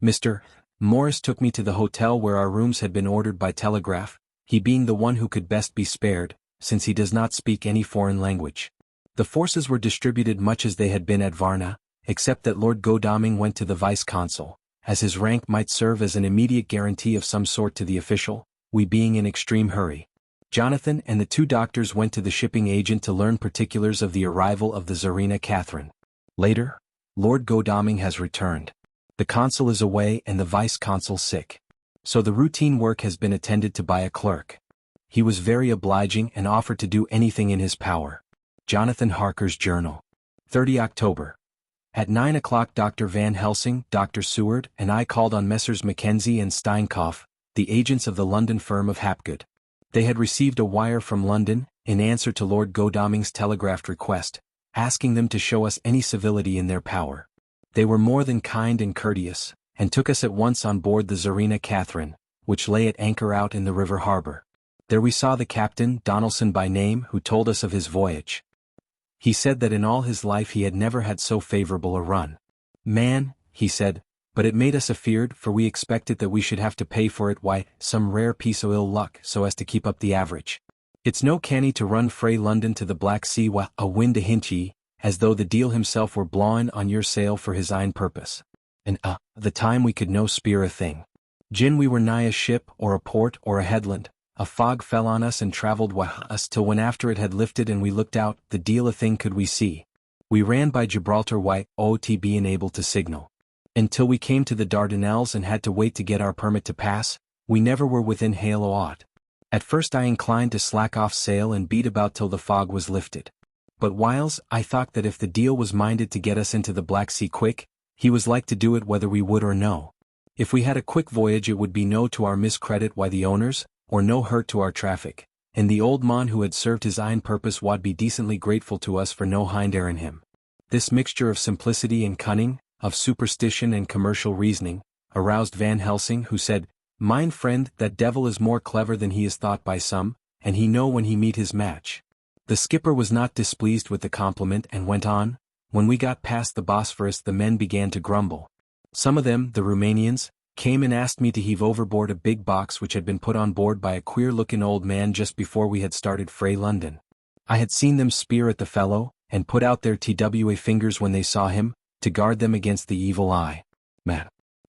Mr. Morris took me to the hotel where our rooms had been ordered by telegraph, he being the one who could best be spared, since he does not speak any foreign language. The forces were distributed much as they had been at Varna, except that Lord Godalming went to the vice-consul, as his rank might serve as an immediate guarantee of some sort to the official, we being in extreme hurry. Jonathan and the two doctors went to the shipping agent to learn particulars of the arrival of the Tsarina Catherine. Later, Lord Godalming has returned. The consul is away and the vice-consul sick. So the routine work has been attended to by a clerk. He was very obliging and offered to do anything in his power. Jonathan Harker's Journal. 30 October. At 9 o'clock Dr. Van Helsing, Dr. Seward, and I called on Messrs. Mackenzie and Steinkopf, the agents of the London firm of Hapgood. They had received a wire from London, in answer to Lord Godalming's telegraphed request, asking them to show us any civility in their power. They were more than kind and courteous, and took us at once on board the Tsarina Catherine, which lay at anchor out in the river harbor. There we saw the captain, Donaldson by name, who told us of his voyage. He said that in all his life he had never had so favorable a run. Man, he said, but it made us afeard, for we expected that we should have to pay for it, why, some rare piece o' ill luck so as to keep up the average. It's no canny to run frae London to the Black Sea wi' a wind ahint ye, as though the deil himself were blawing on your sail for his ain purpose. And the time we could no speer a thing. Gin we were nigh a ship, or a port, or a headland, a fog fell on us and travelled wi' us till when after it had lifted and we looked out, the deil a thing could we see. We ran by Gibraltar to being able to signal. Until we came to the Dardanelles and had to wait to get our permit to pass, we never were within hail o' aught. At first I inclined to slack off sail and beat about till the fog was lifted. But whiles, I thought that if the deil was minded to get us into the Black Sea quick, he was like to do it whether we would or no. If we had a quick voyage it would be no to our miscredit why the owners, or no hurt to our traffic, and the old mon who had served his ain purpose wad be decently grateful to us for no hinder in him. This mixture of simplicity and cunning, of superstition and commercial reasoning, aroused Van Helsing, who said, Mine friend, that devil is more clever than he is thought by some, and he know when he meet his match. The skipper was not displeased with the compliment and went on, when we got past the Bosphorus the men began to grumble. Some of them, the Romanians, came and asked me to heave overboard a big box which had been put on board by a queer-looking old man just before we had started frae London. I had seen them speer at the fellow, and put out their TWA fingers when they saw him, to guard them against the evil eye.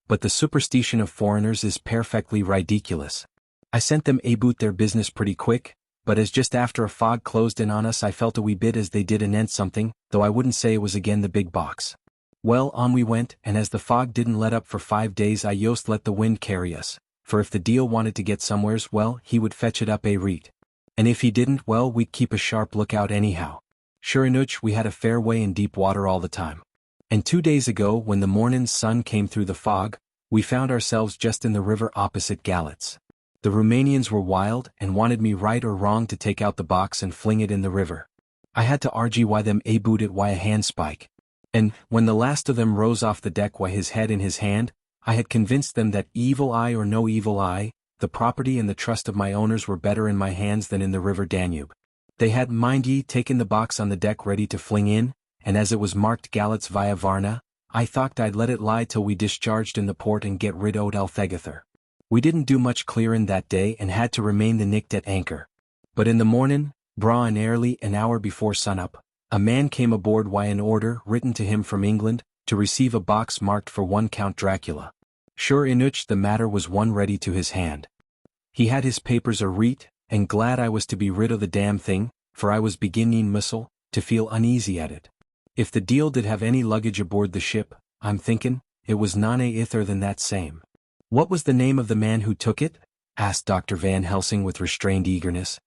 But the superstition of foreigners is perfectly ridiculous. I sent them aboot their business pretty quick, but as just after a fog closed in on us I felt a wee bit as they did anent something, though I wouldn't say it was again the big box. Well, on we went, and as the fog didn't let up for 5 days I yost let the wind carry us, for if the deil wanted to get somewheres, well, he would fetch it up a reet. And if he didn't, well, we'd keep a sharp lookout anyhow. Sure enough, we had a fair way in deep water all the time. And 2 days ago, when the mornin's sun came through the fog, we found ourselves just in the river opposite Galatz. The Romanians were wild and wanted me right or wrong to take out the box and fling it in the river. I had to argy why them aboot it why a handspike. And, when the last of them rose off the deck why his head in his hand, I had convinced them that evil eye or no evil eye, the property and the trust of my owners were better in my hands than in the river Danube. They had, mind ye, taken the box on the deck ready to fling in, and as it was marked Gallets via Varna, I thought I'd let it lie till we discharged in the port and get rid o'd Althegather. We didn't do much clearin' that day and had to remain the nicht at anchor. But in the mornin', braw and early, an hour before sunup, a man came aboard wi' an order written to him from England, to receive a box marked for one Count Dracula. Sure enough the matter was one ready to his hand. He had his papers a reet, and glad I was to be rid o' the damn thing, for I was beginning to feel uneasy at it. If the deal did have any luggage aboard the ship, I'm thinkin', it was none ither than that same. What was the name of the man who took it? Asked Dr. Van Helsing with restrained eagerness.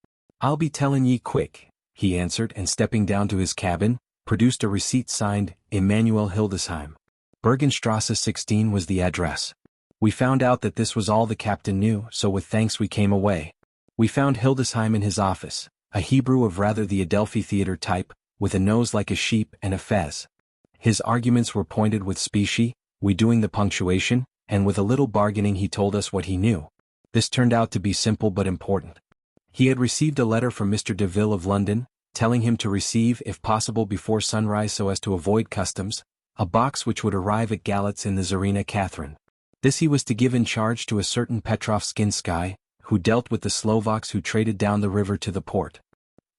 I'll be tellin' ye quick, he answered, and stepping down to his cabin, produced a receipt signed, Emanuel Hildesheim. Bergenstrasse 16 was the address. We found out that this was all the captain knew, so with thanks we came away. We found Hildesheim in his office, a Hebrew of rather the Adelphi theatre type, with a nose like a sheep and a fez. His arguments were pointed with specie, we doing the punctuation, and with a little bargaining he told us what he knew. This turned out to be simple but important. He had received a letter from Mr. de Ville of London, telling him to receive, if possible before sunrise so as to avoid customs, a box which would arrive at Gallets in the Tsarina Catherine. This he was to give in charge to a certain Petrov Skinsky, who dealt with the Slovaks who traded down the river to the port.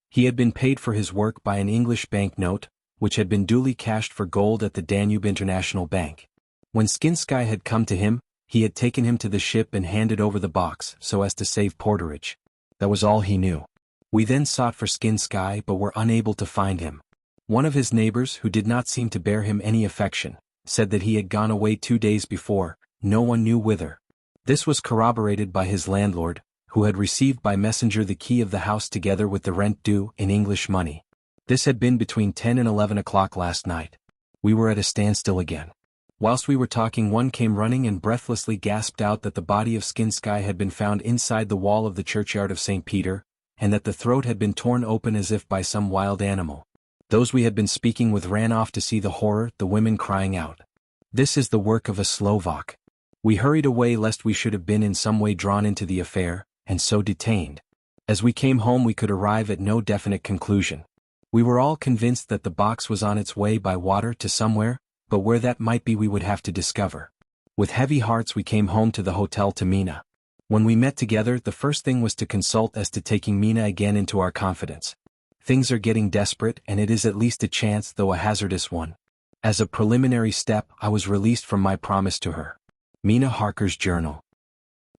He had been paid for his work by an English banknote, which had been duly cashed for gold at the Danube International Bank. When Skinsky had come to him, he had taken him to the ship and handed over the box so as to save porterage. That was all he knew. We then sought for Skinsky but were unable to find him. One of his neighbors, who did not seem to bear him any affection, said that he had gone away 2 days before, no one knew whither. This was corroborated by his landlord, who had received by messenger the key of the house together with the rent due in English money. This had been between 10 and 11 o'clock last night. We were at a standstill again. Whilst we were talking, one came running and breathlessly gasped out that the body of Skinsky had been found inside the wall of the churchyard of St. Peter, and that the throat had been torn open as if by some wild animal. Those we had been speaking with ran off to see the horror, the women crying out, "This is the work of a Slovak." We hurried away lest we should have been in some way drawn into the affair, and so detained. As we came home we could arrive at no definite conclusion. We were all convinced that the box was on its way by water to somewhere, but where that might be we would have to discover. With heavy hearts we came home to the hotel to Mina. When we met together the first thing was to consult as to taking Mina again into our confidence. Things are getting desperate and it is at least a chance though a hazardous one. As a preliminary step I was released from my promise to her. Mina Harker's Journal.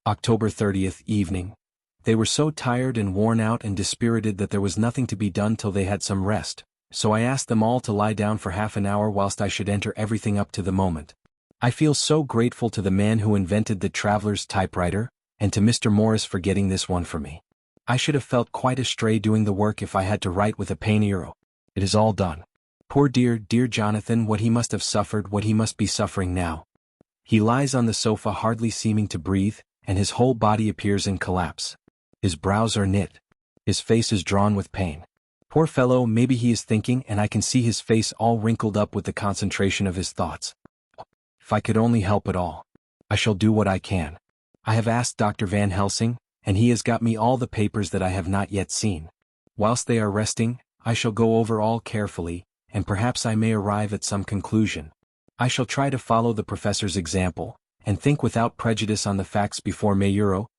October 30th evening. They were so tired and worn out and dispirited that there was nothing to be done till they had some rest, so I asked them all to lie down for half an hour whilst I should enter everything up to the moment. I feel so grateful to the man who invented the traveler's typewriter, and to Mr. Morris for getting this one for me. I should have felt quite astray doing the work if I had to write with a painiero. It is all done. Poor dear Jonathan, what he must have suffered, what he must be suffering now. He lies on the sofa hardly seeming to breathe, and his whole body appears in collapse. His brows are knit. His face is drawn with pain. Poor fellow, maybe he is thinking, and I can see his face all wrinkled up with the concentration of his thoughts. If I could only help it all. I shall do what I can. I have asked Dr. Van Helsing, and he has got me all the papers that I have not yet seen. Whilst they are resting, I shall go over all carefully, and perhaps I may arrive at some conclusion. I shall try to follow the professor's example, and think without prejudice on the facts before me.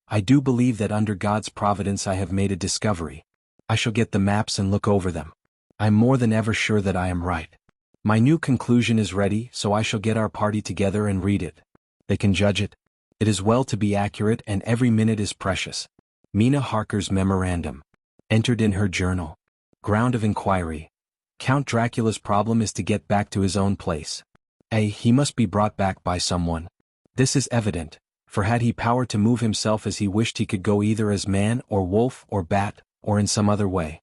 I do believe that under God's providence I have made a discovery. I shall get the maps and look over them. I'm more than ever sure that I am right. My new conclusion is ready, so I shall get our party together and read it. They can judge it. It is well to be accurate and every minute is precious. Mina Harker's Memorandum. Entered in her journal. Ground of inquiry. Count Dracula's problem is to get back to his own place. He must be brought back by someone. This is evident, for had he power to move himself as he wished he could go either as man or wolf or bat, or in some other way.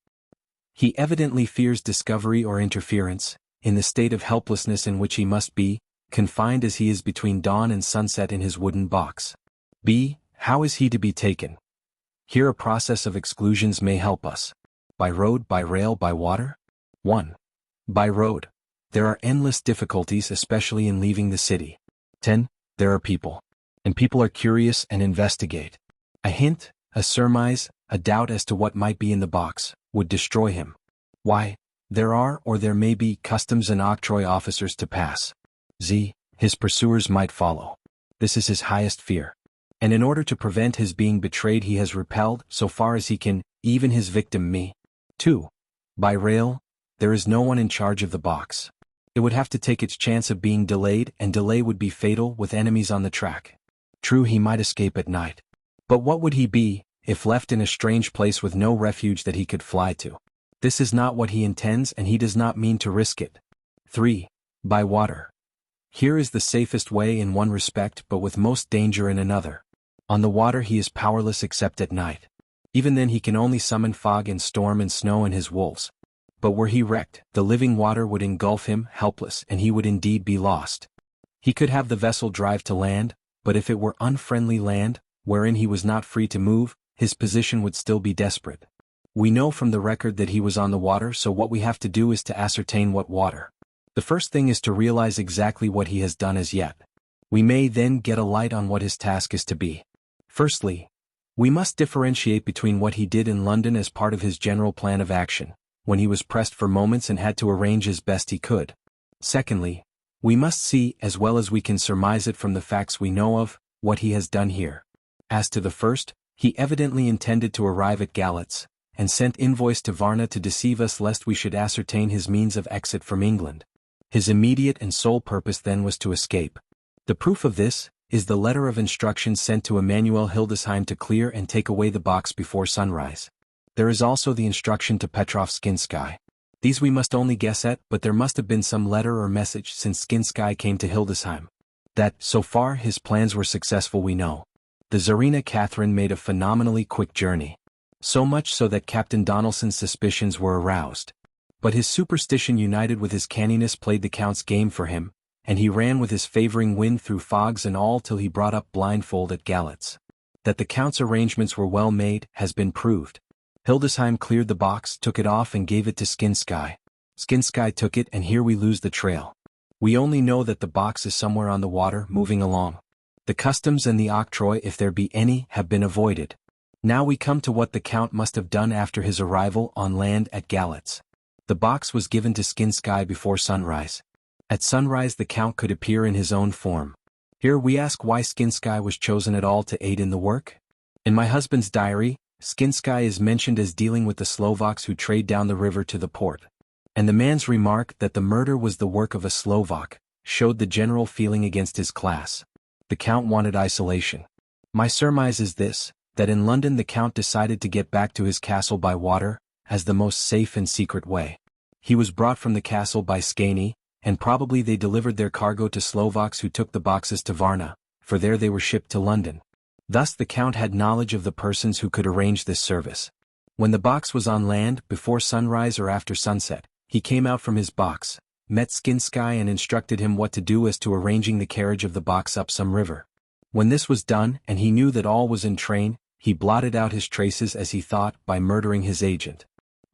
He evidently fears discovery or interference, in the state of helplessness in which he must be, confined as he is between dawn and sunset in his wooden box. How is he to be taken? Here a process of exclusions may help us. By road, by rail, by water? 1. By road. There are endless difficulties, especially in leaving the city. 10. there are people. And people are curious and investigate. A hint, a surmise, a doubt as to what might be in the box, would destroy him. Why, there are or there may be customs and octroi officers to pass. His pursuers might follow. This is his highest fear. And in order to prevent his being betrayed he has repelled, so far as he can, even his victim me. 2. By rail, there is no one in charge of the box. It would have to take its chance of being delayed, and delay would be fatal with enemies on the track. True, he might escape at night. But what would he be, if left in a strange place with no refuge that he could fly to? This is not what he intends, and he does not mean to risk it. 3. By water. Here is the safest way in one respect, but with most danger in another. On the water he is powerless except at night. Even then he can only summon fog and storm and snow and his wolves. But were he wrecked, the living water would engulf him, helpless, and he would indeed be lost. He could have the vessel drive to land, but if it were unfriendly land, wherein he was not free to move, his position would still be desperate. We know from the record that he was on the water, so what we have to do is to ascertain what water. The first thing is to realize exactly what he has done as yet. We may then get a light on what his task is to be. Firstly, we must differentiate between what he did in London as part of his general plan of action, when he was pressed for moments and had to arrange as best he could. Secondly, we must see, as well as we can surmise it from the facts we know of, what he has done here. As to the first, he evidently intended to arrive at Galatz, and sent invoice to Varna to deceive us lest we should ascertain his means of exit from England. His immediate and sole purpose then was to escape. The proof of this is the letter of instructions sent to Emanuel Hildesheim to clear and take away the box before sunrise. There is also the instruction to Petrov Skinsky. These we must only guess at, but there must have been some letter or message since Skinsky came to Hildesheim. That, so far, his plans were successful we know. The Tsarina Catherine made a phenomenally quick journey. So much so that Captain Donelson's suspicions were aroused. But his superstition united with his canniness played the Count's game for him, and he ran with his favoring wind through fogs and all till he brought up blindfold at Galatz. That the Count's arrangements were well made has been proved. Hildesheim cleared the box, took it off and gave it to Skinsky. Skinsky took it, and here we lose the trail. We only know that the box is somewhere on the water, moving along. The customs and the octroi, if there be any, have been avoided. Now we come to what the Count must have done after his arrival on land at Galatz. The box was given to Skinsky before sunrise. At sunrise the Count could appear in his own form. Here we ask why Skinsky was chosen at all to aid in the work? In my husband's diary, Skinsky is mentioned as dealing with the Slovaks who trade down the river to the port. And the man's remark that the murder was the work of a Slovak showed the general feeling against his class. The Count wanted isolation. My surmise is this, that in London the Count decided to get back to his castle by water, as the most safe and secret way. He was brought from the castle by Skani, and probably they delivered their cargo to Slovaks who took the boxes to Varna, for there they were shipped to London. Thus the Count had knowledge of the persons who could arrange this service. When the box was on land, before sunrise or after sunset, he came out from his box, met Skinsky and instructed him what to do as to arranging the carriage of the box up some river. When this was done, and he knew that all was in train, he blotted out his traces as he thought, by murdering his agent.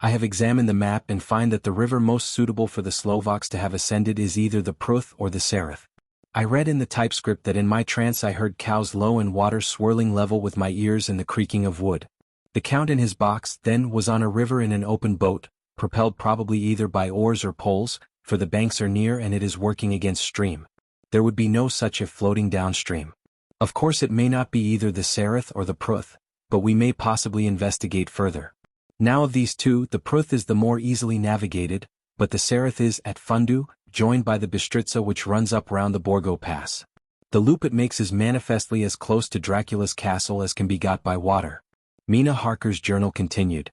I have examined the map and find that the river most suitable for the Slovaks to have ascended is either the Pruth or the Sereth. I read in the typescript that in my trance I heard cows low and water swirling level with my ears and the creaking of wood. The Count in his box, then, was on a river in an open boat, propelled probably either by oars or poles, for the banks are near and it is working against stream. There would be no such if floating downstream. Of course it may not be either the Sereth or the Pruth, but we may possibly investigate further. Now of these two, the Pruth is the more easily navigated, but the Sereth is at Fundu, joined by the Bistritza which runs up round the Borgo Pass. The loop it makes is manifestly as close to Dracula's castle as can be got by water. Mina Harker's journal continued.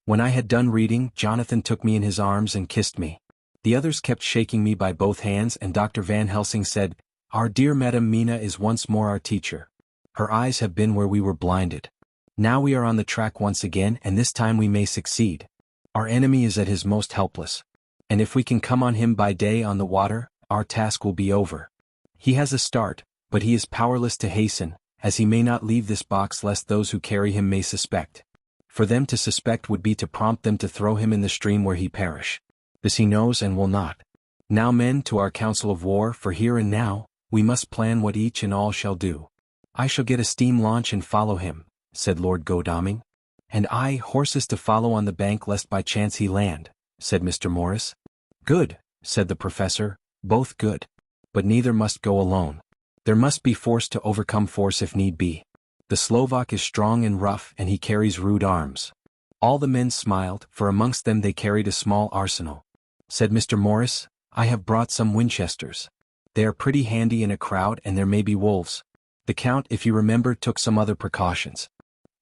When I had done reading, Jonathan took me in his arms and kissed me. The others kept shaking me by both hands, and Dr. Van Helsing said, "Our dear Madam Mina is once more our teacher. Her eyes have been where we were blinded. Now we are on the track once again, and this time we may succeed. Our enemy is at his most helpless. And if we can come on him by day on the water, our task will be over. He has a start, but he is powerless to hasten, as he may not leave this box lest those who carry him may suspect. For them to suspect would be to prompt them to throw him in the stream where he perish. This he knows and will not. Now men, to our council of war, for here and now, we must plan what each and all shall do. I shall get a steam launch and follow him, said Lord Godalming. And I, horses to follow on the bank lest by chance he land, said Mr. Morris. Good, said the professor, both good. But neither must go alone. There must be force to overcome force if need be. The Slovak is strong and rough and he carries rude arms. All the men smiled, for amongst them they carried a small arsenal. Said Mr. Morris, I have brought some Winchesters. They are pretty handy in a crowd and there may be wolves. The Count, if you remember, took some other precautions.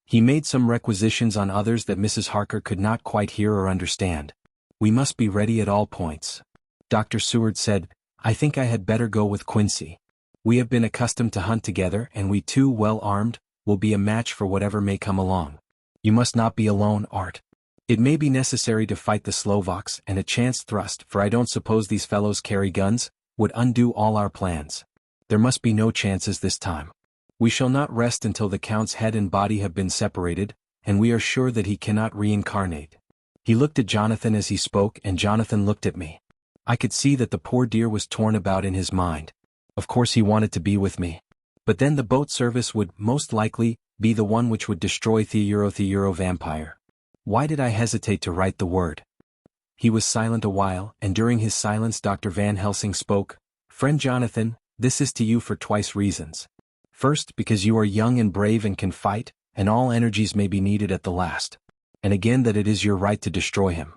He made some requisitions on others that Mrs. Harker could not quite hear or understand. We must be ready at all points. Dr. Seward said, I think I had better go with Quincy. We have been accustomed to hunt together and we two, well armed, will be a match for whatever may come along. You must not be alone, Art. It may be necessary to fight the Slovaks, and a chance thrust, for I don't suppose these fellows carry guns, would undo all our plans. There must be no chances this time. We shall not rest until the Count's head and body have been separated, and we are sure that he cannot reincarnate. He looked at Jonathan as he spoke, and Jonathan looked at me. I could see that the poor dear was torn about in his mind. Of course he wanted to be with me. But then the boat service would, most likely, be the one which would destroy the Euro vampire. Why did I hesitate to write the word? He was silent a while, and during his silence Dr. Van Helsing spoke. Friend Jonathan, this is to you for twice reasons. First, because you are young and brave and can fight, and all energies may be needed at the last. And again that it is your right to destroy him.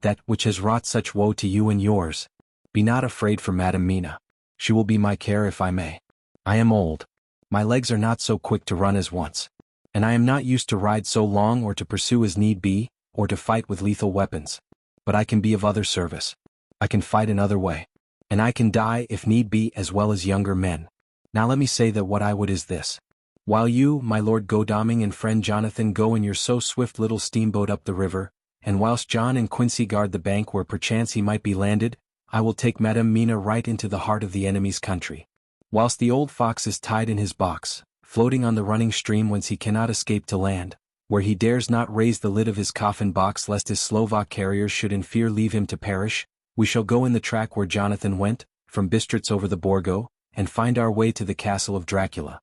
That which has wrought such woe to you and yours. Be not afraid for Madam Mina. She will be my care if I may. I am old. My legs are not so quick to run as once. And I am not used to ride so long or to pursue as need be, or to fight with lethal weapons. But I can be of other service. I can fight another way. And I can die if need be as well as younger men. Now let me say that what I would is this. While you, my Lord Godalming and friend Jonathan go in your so swift little steamboat up the river, and whilst John and Quincy guard the bank where perchance he might be landed, I will take Madam Mina right into the heart of the enemy's country. Whilst the old fox is tied in his box, floating on the running stream whence he cannot escape to land, where he dares not raise the lid of his coffin box lest his Slovak carriers should in fear leave him to perish, we shall go in the track where Jonathan went, from Bistritz over the Borgo, and find our way to the castle of Dracula.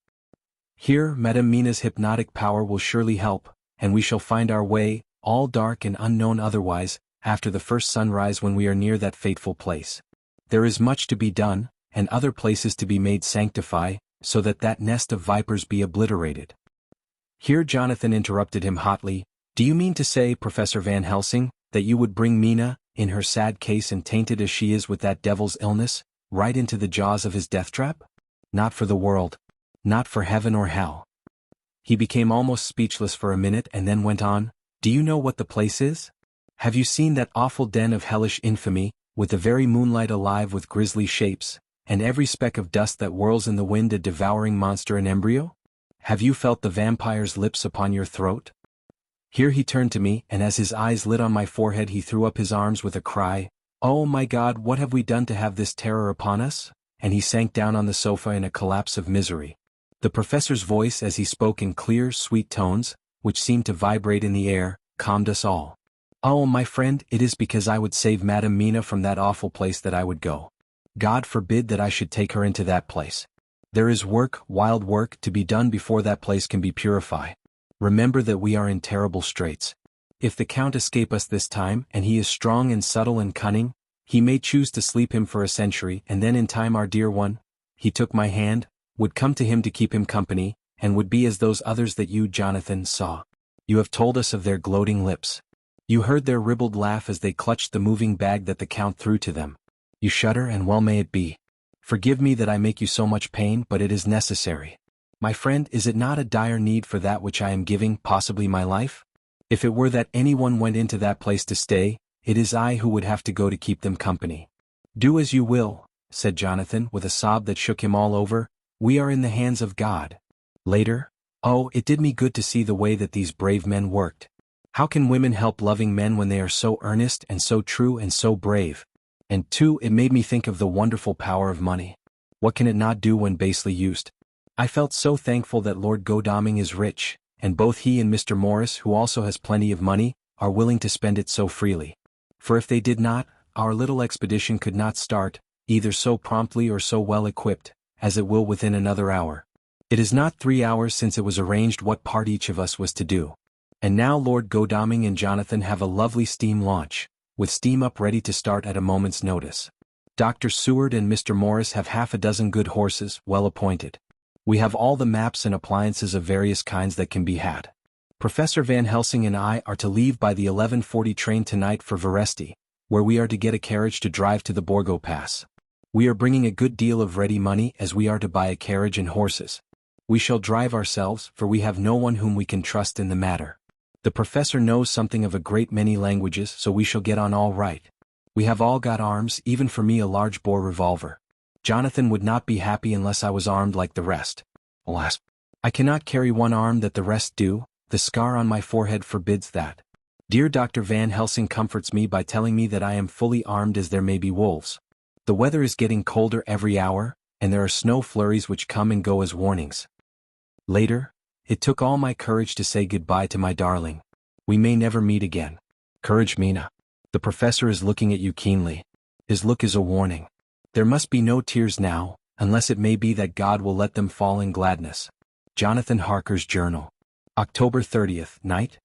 Here Madam Mina's hypnotic power will surely help, and we shall find our way, all dark and unknown otherwise, after the first sunrise when we are near that fateful place. There is much to be done, and other places to be made sanctify, so that that nest of vipers be obliterated. Here Jonathan interrupted him hotly. Do you mean to say, Professor Van Helsing, that you would bring Mina, in her sad case and tainted as she is with that devil's illness, right into the jaws of his death trap? Not for the world. Not for heaven or hell. He became almost speechless for a minute and then went on. Do you know what the place is? Have you seen that awful den of hellish infamy, with the very moonlight alive with grisly shapes, and every speck of dust that whirls in the wind a devouring monster in embryo? Have you felt the vampire's lips upon your throat? Here he turned to me, and as his eyes lit on my forehead he threw up his arms with a cry, Oh my God, what have we done to have this terror upon us? And he sank down on the sofa in a collapse of misery. The professor's voice as he spoke in clear, sweet tones, which seemed to vibrate in the air, calmed us all. Oh, my friend, it is because I would save Madam Mina from that awful place that I would go. God forbid that I should take her into that place. There is work, wild work, to be done before that place can be purified. Remember that we are in terrible straits. If the Count escape us this time, and he is strong and subtle and cunning, he may choose to sleep him for a century, and then in time our dear one, he took my hand, would come to him to keep him company, and would be as those others that you, Jonathan, saw. You have told us of their gloating lips. You heard their ribald laugh as they clutched the moving bag that the Count threw to them. You shudder, and well may it be. Forgive me that I make you so much pain, but it is necessary. My friend, is it not a dire need for that which I am giving, possibly my life? If it were that anyone went into that place to stay, it is I who would have to go to keep them company. Do as you will, said Jonathan with a sob that shook him all over, we are in the hands of God. Later, oh, it did me good to see the way that these brave men worked. How can women help loving men when they are so earnest and so true and so brave? And too, it made me think of the wonderful power of money. What can it not do when basely used? I felt so thankful that Lord Godalming is rich, and both he and Mr. Morris, who also has plenty of money, are willing to spend it so freely. For if they did not, our little expedition could not start, either so promptly or so well equipped, as it will within another hour. It is not 3 hours since it was arranged what part each of us was to do. And now Lord Godalming and Jonathan have a lovely steam launch, with steam up ready to start at a moment's notice. Dr. Seward and Mr. Morris have half a dozen good horses, well appointed. We have all the maps and appliances of various kinds that can be had. Professor Van Helsing and I are to leave by the 11:40 train tonight for Veresti, where we are to get a carriage to drive to the Borgo Pass. We are bringing a good deal of ready money as we are to buy a carriage and horses. We shall drive ourselves, for we have no one whom we can trust in the matter. The professor knows something of a great many languages, so we shall get on all right. We have all got arms, even for me a large-bore revolver. Jonathan would not be happy unless I was armed like the rest. Alas, I cannot carry one arm that the rest do, the scar on my forehead forbids that. Dear Dr. Van Helsing comforts me by telling me that I am fully armed as there may be wolves. The weather is getting colder every hour, and there are snow flurries which come and go as warnings. Later, it took all my courage to say goodbye to my darling. We may never meet again. Courage, Mina. The professor is looking at you keenly. His look is a warning. There must be no tears now, unless it may be that God will let them fall in gladness. Jonathan Harker's Journal. October 30th, night.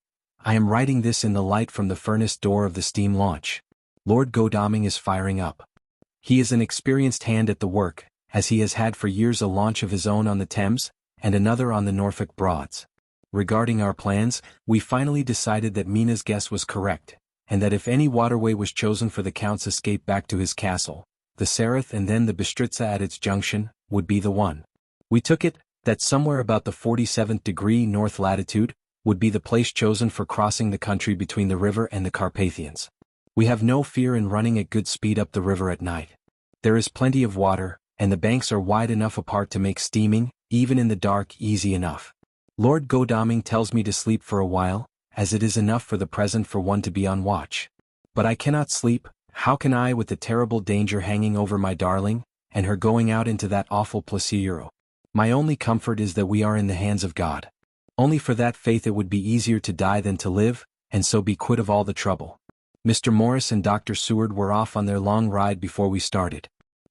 I am writing this in the light from the furnace door of the steam launch. Lord Godalming is firing up. He is an experienced hand at the work, as he has had for years a launch of his own on the Thames, and another on the Norfolk Broads. Regarding our plans, we finally decided that Mina's guess was correct, and that if any waterway was chosen for the Count's escape back to his castle, the Sereth and then the Bistritza at its junction, would be the one. We took it, that somewhere about the 47th degree north latitude, would be the place chosen for crossing the country between the river and the Carpathians. We have no fear in running at good speed up the river at night. There is plenty of water, and the banks are wide enough apart to make steaming, even in the dark, easy enough. Lord Godalming tells me to sleep for a while, as it is enough for the present for one to be on watch. But I cannot sleep. How can I, with the terrible danger hanging over my darling, and her going out into that awful Placero? My only comfort is that we are in the hands of God. Only for that faith it would be easier to die than to live, and so be quit of all the trouble. Mr. Morris and Dr. Seward were off on their long ride before we started.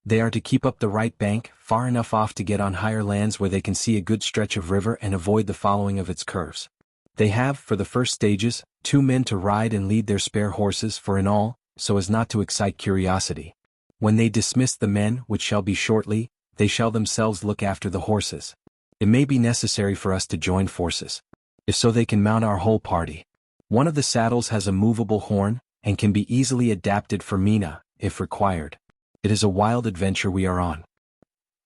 They are to keep up the right bank, far enough off to get on higher lands where they can see a good stretch of river and avoid the following of its curves. They have, for the first stages, 2 men to ride and lead their spare horses, for in all, so as not to excite curiosity. When they dismiss the men, which shall be shortly, they shall themselves look after the horses. It may be necessary for us to join forces. If so, they can mount our whole party. One of the saddles has a movable horn, and can be easily adapted for Mina, if required. It is a wild adventure we are on.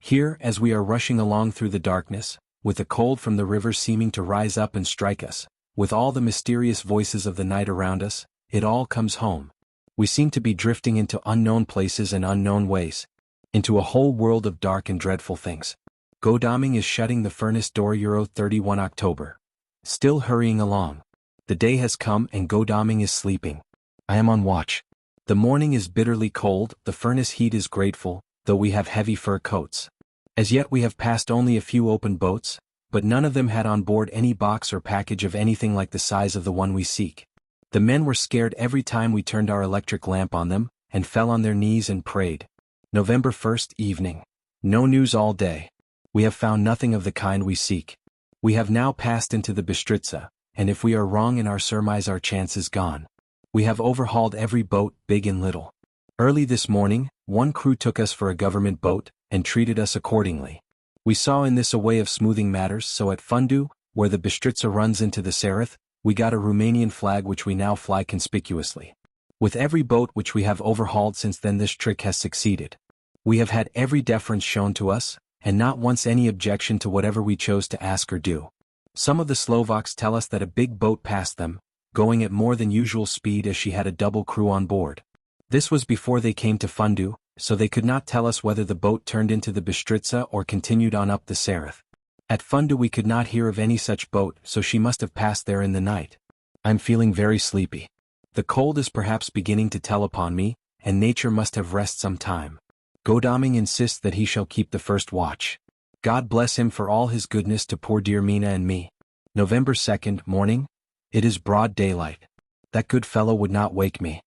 Here, as we are rushing along through the darkness, with the cold from the river seeming to rise up and strike us, with all the mysterious voices of the night around us, it all comes home. We seem to be drifting into unknown places and unknown ways, into a whole world of dark and dreadful things. Godalming is shutting the furnace door. 31 October. Still hurrying along. The day has come and Godalming is sleeping. I am on watch. The morning is bitterly cold, the furnace heat is grateful, though we have heavy fur coats. As yet we have passed only a few open boats, but none of them had on board any box or package of anything like the size of the one we seek. The men were scared every time we turned our electric lamp on them, and fell on their knees and prayed. November 1st, evening. No news all day. We have found nothing of the kind we seek. We have now passed into the Bistritza, and if we are wrong in our surmise our chance is gone. We have overhauled every boat, big and little. Early this morning, one crew took us for a government boat, and treated us accordingly. We saw in this a way of smoothing matters, so at Fundu, where the Bistritza runs into the Sereth, we got a Romanian flag which we now fly conspicuously. With every boat which we have overhauled since then this trick has succeeded. We have had every deference shown to us, and not once any objection to whatever we chose to ask or do. Some of the Slovaks tell us that a big boat passed them, going at more than usual speed as she had a double crew on board. This was before they came to Fundu, so they could not tell us whether the boat turned into the Bistritza or continued on up the Sereth. At Fundu we could not hear of any such boat, so she must have passed there in the night. I'm feeling very sleepy. The cold is perhaps beginning to tell upon me, and nature must have rest some time. Godalming insists that he shall keep the first watch. God bless him for all his goodness to poor dear Mina and me. November 2nd, morning. It is broad daylight. That good fellow would not wake me.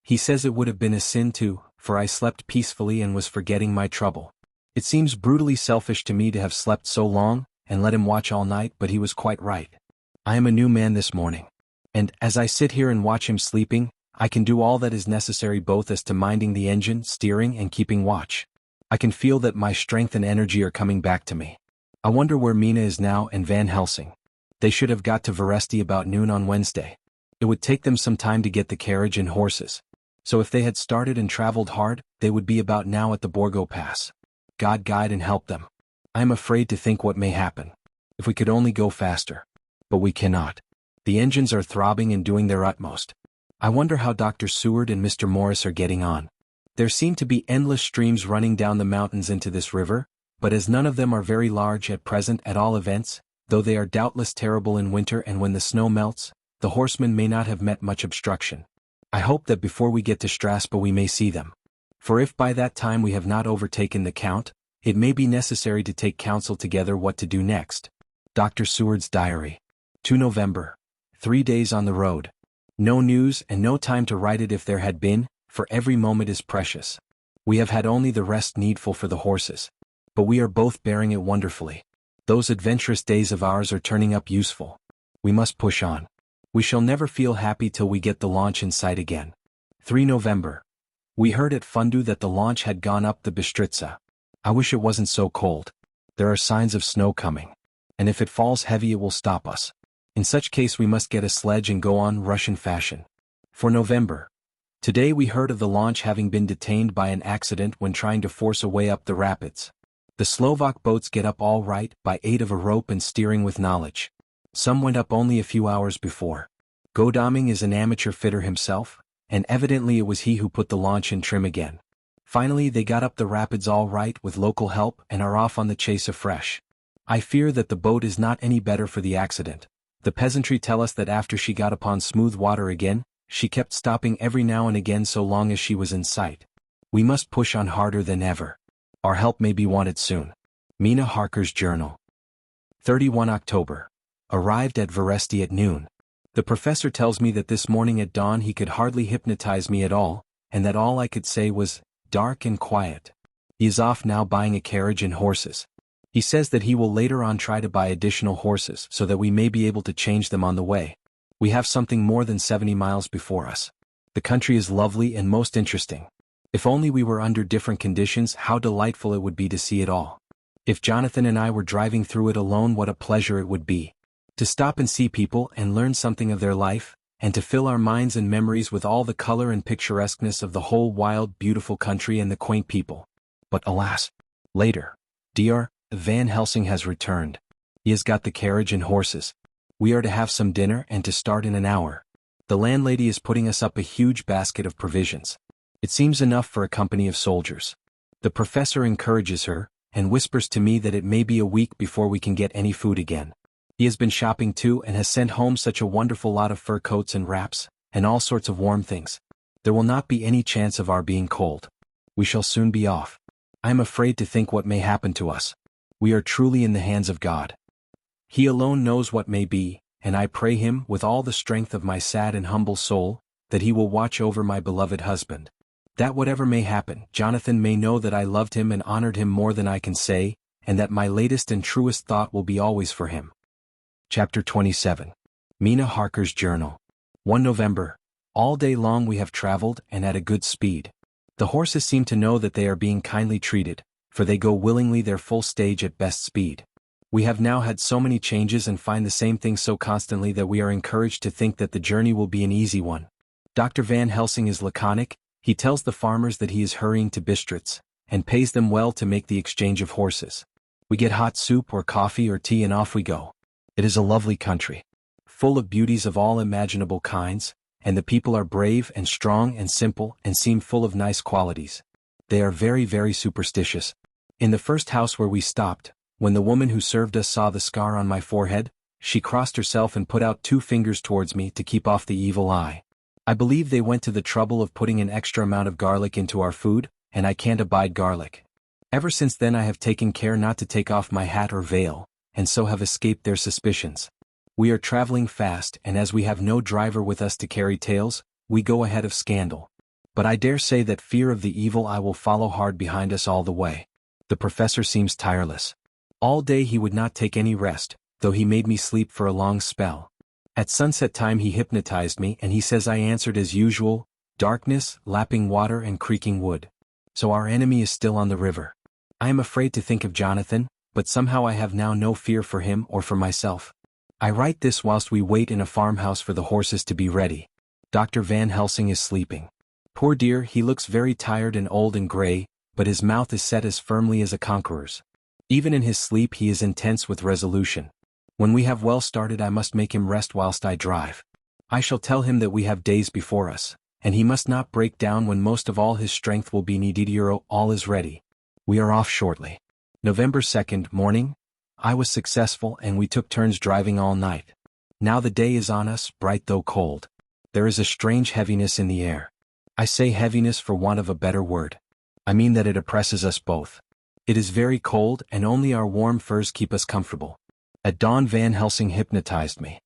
He says it would have been a sin too, for I slept peacefully and was forgetting my trouble. It seems brutally selfish to me to have slept so long, and let him watch all night, but he was quite right. I am a new man this morning. And, as I sit here and watch him sleeping, I can do all that is necessary both as to minding the engine, steering, and keeping watch. I can feel that my strength and energy are coming back to me. I wonder where Mina is now and Van Helsing. They should have got to Veresti about noon on Wednesday. It would take them some time to get the carriage and horses. So if they had started and traveled hard, they would be about now at the Borgo Pass. God guide and help them. I am afraid to think what may happen. If we could only go faster. But we cannot. The engines are throbbing and doing their utmost. I wonder how Dr. Seward and Mr. Morris are getting on. There seem to be endless streams running down the mountains into this river, but as none of them are very large at present at all events, though they are doubtless terrible in winter and when the snow melts, the horsemen may not have met much obstruction. I hope that before we get to Strasbourg we may see them. For if by that time we have not overtaken the Count, it may be necessary to take counsel together what to do next. Dr. Seward's Diary. 2 November. 3 days on the road. No news and no time to write it if there had been, for every moment is precious. We have had only the rest needful for the horses. But we are both bearing it wonderfully. Those adventurous days of ours are turning up useful. We must push on. We shall never feel happy till we get the launch in sight again. 3 November. We heard at Fundu that the launch had gone up the Bistritza. I wish it wasn't so cold. There are signs of snow coming. And if it falls heavy it will stop us. In such case we must get a sledge and go on Russian fashion. For November. Today we heard of the launch having been detained by an accident when trying to force a way up the rapids. The Slovak boats get up all right by aid of a rope and steering with knowledge. Some went up only a few hours before. Godaming is an amateur fitter himself, and evidently it was he who put the launch in trim again. Finally they got up the rapids all right with local help and are off on the chase afresh. I fear that the boat is not any better for the accident. The peasantry tell us that after she got upon smooth water again, she kept stopping every now and again so long as she was in sight. We must push on harder than ever. Our help may be wanted soon. Mina Harker's Journal. 31 October. Arrived at Veresti at noon. The professor tells me that this morning at dawn he could hardly hypnotize me at all, and that all I could say was, dark and quiet. He is off now buying a carriage and horses. He says that he will later on try to buy additional horses so that we may be able to change them on the way. We have something more than 70 miles before us. The country is lovely and most interesting. If only we were under different conditions, how delightful it would be to see it all. If Jonathan and I were driving through it alone, what a pleasure it would be. To stop and see people and learn something of their life, and to fill our minds and memories with all the color and picturesqueness of the whole wild, beautiful country and the quaint people. But alas! Later. Dr. Van Helsing has returned. He has got the carriage and horses. We are to have some dinner and to start in an hour. The landlady is putting us up a huge basket of provisions. It seems enough for a company of soldiers. The professor encourages her, and whispers to me that it may be a week before we can get any food again. He has been shopping too and has sent home such a wonderful lot of fur coats and wraps, and all sorts of warm things. There will not be any chance of our being cold. We shall soon be off. I am afraid to think what may happen to us. We are truly in the hands of God. He alone knows what may be, and I pray him, with all the strength of my sad and humble soul, that he will watch over my beloved husband. That whatever may happen, Jonathan may know that I loved him and honored him more than I can say, and that my latest and truest thought will be always for him. Chapter 27. Mina Harker's Journal. 1 November. All day long we have traveled and at a good speed. The horses seem to know that they are being kindly treated, for they go willingly their full stage at best speed. We have now had so many changes and find the same thing so constantly that we are encouraged to think that the journey will be an easy one. Dr. Van Helsing is laconic. He tells the farmers that he is hurrying to Bistritz, and pays them well to make the exchange of horses. We get hot soup or coffee or tea and off we go. It is a lovely country, full of beauties of all imaginable kinds, and the people are brave and strong and simple and seem full of nice qualities. They are very, very superstitious. In the first house where we stopped, when the woman who served us saw the scar on my forehead, she crossed herself and put out 2 fingers towards me to keep off the evil eye. I believe they went to the trouble of putting an extra amount of garlic into our food, and I can't abide garlic. Ever since then I have taken care not to take off my hat or veil, and so have escaped their suspicions. We are traveling fast, and as we have no driver with us to carry tales, we go ahead of scandal. But I dare say that fear of the evil eye will follow hard behind us all the way. The The professor seems tireless. All day he would not take any rest, though he made me sleep for a long spell. At sunset time he hypnotized me and he says I answered as usual, darkness, lapping water and creaking wood. So our enemy is still on the river. I am afraid to think of Jonathan, but somehow I have now no fear for him or for myself. I write this whilst we wait in a farmhouse for the horses to be ready. Dr. Van Helsing is sleeping. Poor dear, he looks very tired and old and grey, but his mouth is set as firmly as a conqueror's. Even in his sleep he is intense with resolution. When we have well started I must make him rest whilst I drive. I shall tell him that we have days before us, and he must not break down when most of all his strength will be needed. All is ready. We are off shortly. November 2nd, morning. I was successful and we took turns driving all night. Now the day is on us, bright though cold. There is a strange heaviness in the air. I say heaviness for want of a better word. I mean that it oppresses us both. It is very cold and only our warm furs keep us comfortable. At dawn Van Helsing hypnotized me.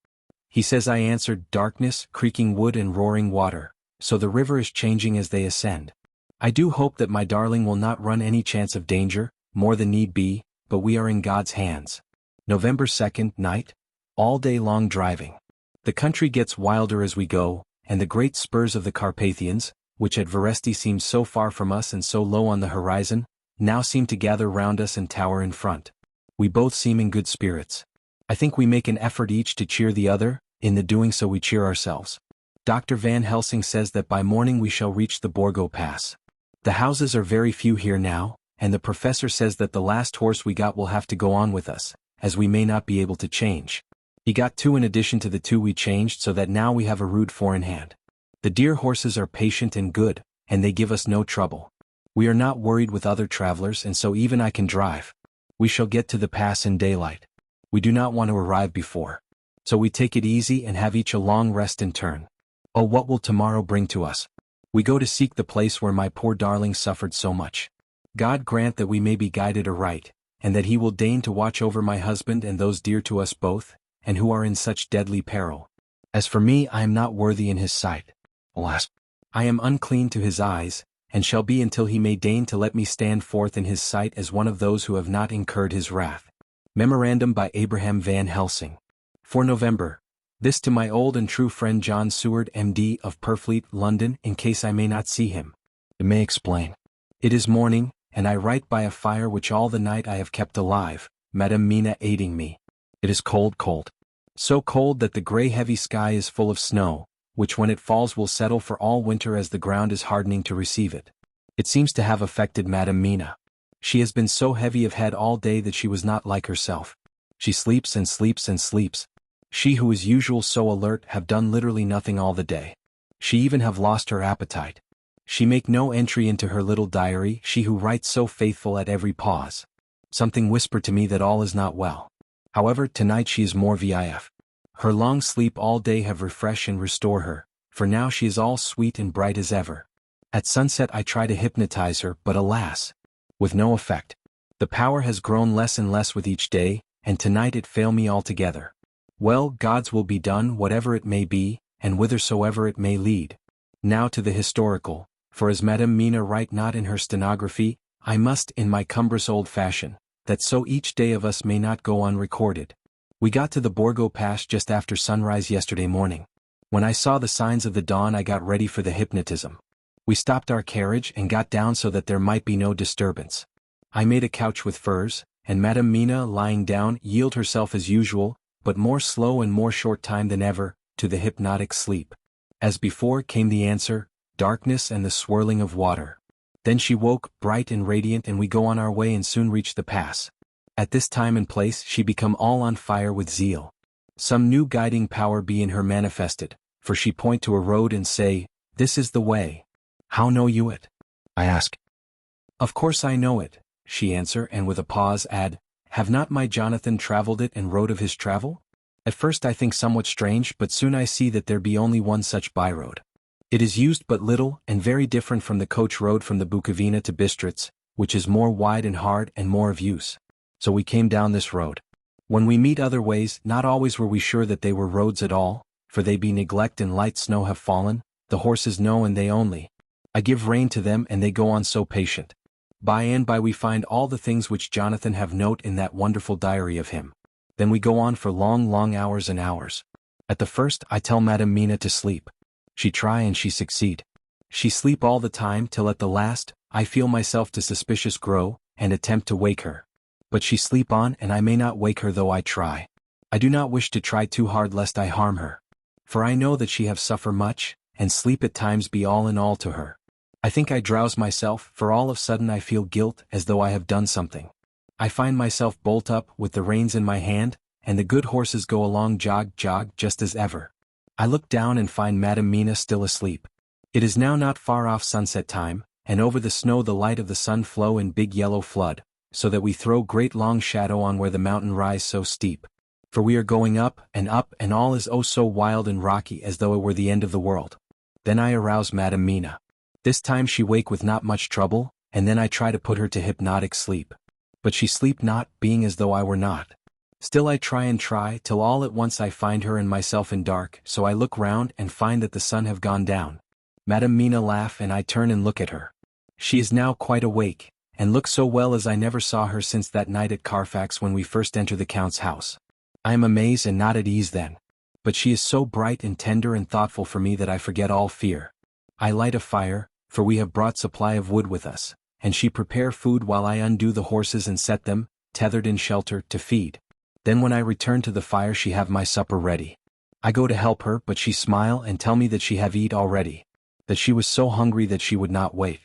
He says I answered darkness, creaking wood and roaring water, so the river is changing as they ascend. I do hope that my darling will not run any chance of danger, more than need be, but we are in God's hands. November 2nd, night. All day long driving. The country gets wilder as we go, and the great spurs of the Carpathians, which at Veresti seemed so far from us and so low on the horizon, now seem to gather round us and tower in front. We both seem in good spirits. I think we make an effort each to cheer the other, in the doing so we cheer ourselves. Dr. Van Helsing says that by morning we shall reach the Borgo Pass. The houses are very few here now, and the professor says that the last horse we got will have to go on with us, as we may not be able to change. He got 2 in addition to the 2 we changed, so that now we have a rude 4 in hand. The dear horses are patient and good, and they give us no trouble. We are not worried with other travelers and so even I can drive. We shall get to the pass in daylight. We do not want to arrive before. So we take it easy and have each a long rest in turn. Oh, what will tomorrow bring to us? We go to seek the place where my poor darling suffered so much. God grant that we may be guided aright, and that he will deign to watch over my husband and those dear to us both, and who are in such deadly peril. As for me, I am not worthy in his sight. Alas, I am unclean to his eyes, and shall be until he may deign to let me stand forth in his sight as one of those who have not incurred his wrath. Memorandum by Abraham Van Helsing. For November. This to my old and true friend John Seward, M.D. of Purfleet, London, in case I may not see him. It may explain. It is morning, and I write by a fire which all the night I have kept alive, Madame Mina aiding me. It is cold, cold. So cold that the grey heavy sky is full of snow, which when it falls will settle for all winter as the ground is hardening to receive it. It seems to have affected Madame Mina. She has been so heavy of head all day that she was not like herself. She sleeps and sleeps and sleeps. She who is usual so alert have done literally nothing all the day. She even have lost her appetite. She make no entry into her little diary, she who writes so faithful at every pause. Something whisper to me that all is not well. However, tonight she is more vif. Her long sleep all day have refresh and restore her, for now she is all sweet and bright as ever. At sunset I try to hypnotize her, but alas! With no effect. The power has grown less and less with each day, and tonight it fail me altogether. Well, God's will be done whatever it may be, and whithersoever it may lead. Now to the historical, for as Madame Mina write not in her stenography, I must in my cumbrous old fashion, that so each day of us may not go unrecorded. We got to the Borgo Pass just after sunrise yesterday morning. When I saw the signs of the dawn I got ready for the hypnotism. We stopped our carriage and got down so that there might be no disturbance. I made a couch with furs, and Madame Mina, lying down, yield herself as usual, but more slow and more short time than ever, to the hypnotic sleep. As before came the answer, darkness and the swirling of water. Then she woke, bright and radiant, and we go on our way and soon reach the pass. At this time and place she become all on fire with zeal. Some new guiding power be in her manifested, for she point to a road and say, "This is the way." "How know you it?" I ask. "Of course I know it," she answer, and with a pause add, "Have not my Jonathan travelled it and wrote of his travel?" At first I think somewhat strange, but soon I see that there be only one such byroad. It is used but little, and very different from the coach road from the Bukovina to Bistritz, which is more wide and hard and more of use. So we came down this road. When we meet other ways, not always were we sure that they were roads at all, for they be neglect and light snow have fallen, the horses know and they only. I give rein to them and they go on so patient. By and by we find all the things which Jonathan have note in that wonderful diary of him. Then we go on for long hours and hours. At the first I tell Madam Mina to sleep. She try and she succeed. She sleep all the time till at the last, I feel myself to suspicious grow, and attempt to wake her. But she sleep on and I may not wake her though I try. I do not wish to try too hard lest I harm her. For I know that she have suffer much, and sleep at times be all in all to her. I think I drowse myself, for all of sudden I feel guilt as though I have done something. I find myself bolt up with the reins in my hand, and the good horses go along jog just as ever. I look down and find Madam Mina still asleep. It is now not far off sunset time, and over the snow the light of the sun flow in big yellow flood, so that we throw great long shadow on where the mountain rise so steep. For we are going up, and all is oh so wild and rocky as though it were the end of the world. Then I arouse Madam Mina. This time she wake with not much trouble, and then I try to put her to hypnotic sleep. But she sleep not, being as though I were not. Still I try, till all at once I find her and myself in dark, so I look round and find that the sun have gone down. Madam Mina laugh and I turn and look at her. She is now quite awake, and looks so well as I never saw her since that night at Carfax when we first entered the Count's house. I am amazed and not at ease then. But she is so bright and tender and thoughtful for me that I forget all fear. I light a fire, for we have brought supply of wood with us, and she prepare food while I undo the horses and set them, tethered in shelter, to feed. Then when I return to the fire she have my supper ready. I go to help her but she smile and tell me that she have eat already. That she was so hungry that she would not wait.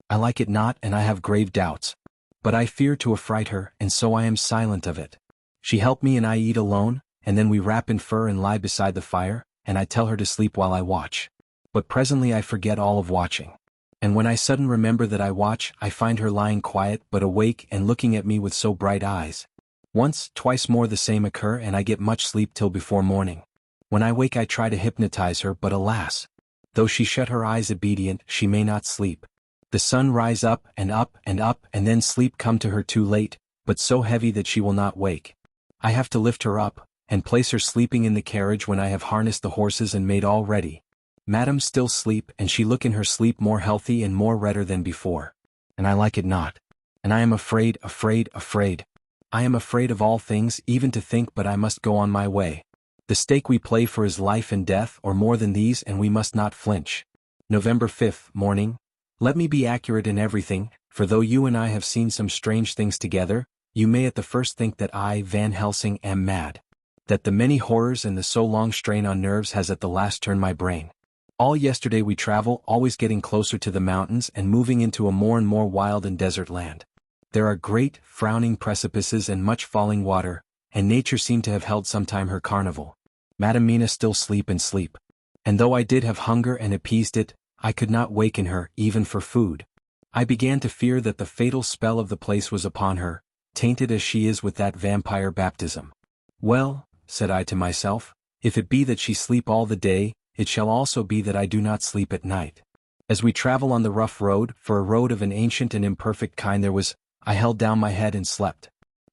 I like it not and I have grave doubts. But I fear to affright her and so I am silent of it. She help me and I eat alone, and then we wrap in fur and lie beside the fire, and I tell her to sleep while I watch. But presently I forget all of watching. And when I sudden remember that I watch, I find her lying quiet but awake and looking at me with so bright eyes. Once, twice more the same occur and I get much sleep till before morning. When I wake I try to hypnotize her but alas! Though she shut her eyes obedient, she may not sleep. The sun rise up, and then sleep come to her too late, but so heavy that she will not wake. I have to lift her up, and place her sleeping in the carriage when I have harnessed the horses and made all ready. Madam still sleep and she look in her sleep more healthy and more redder than before. And I like it not. And I am afraid. I am afraid of all things even to think but I must go on my way. The stake we play for is life and death or more than these and we must not flinch. November 5th, morning. Let me be accurate in everything, for though you and I have seen some strange things together, you may at the first think that I, Van Helsing, am mad. That the many horrors and the so long strain on nerves has at the last turned my brain. All yesterday we travel, always getting closer to the mountains and moving into a more and more wild and desert land. There are great, frowning precipices and much falling water, and nature seemed to have held sometime her carnival. Madam Mina still sleep. And though I did have hunger and appeased it, I could not waken her, even for food. I began to fear that the fatal spell of the place was upon her, tainted as she is with that vampire baptism. Well, said I to myself, if it be that she sleep all the day, it shall also be that I do not sleep at night. As we travel on the rough road, for a road of an ancient and imperfect kind I held down my head and slept.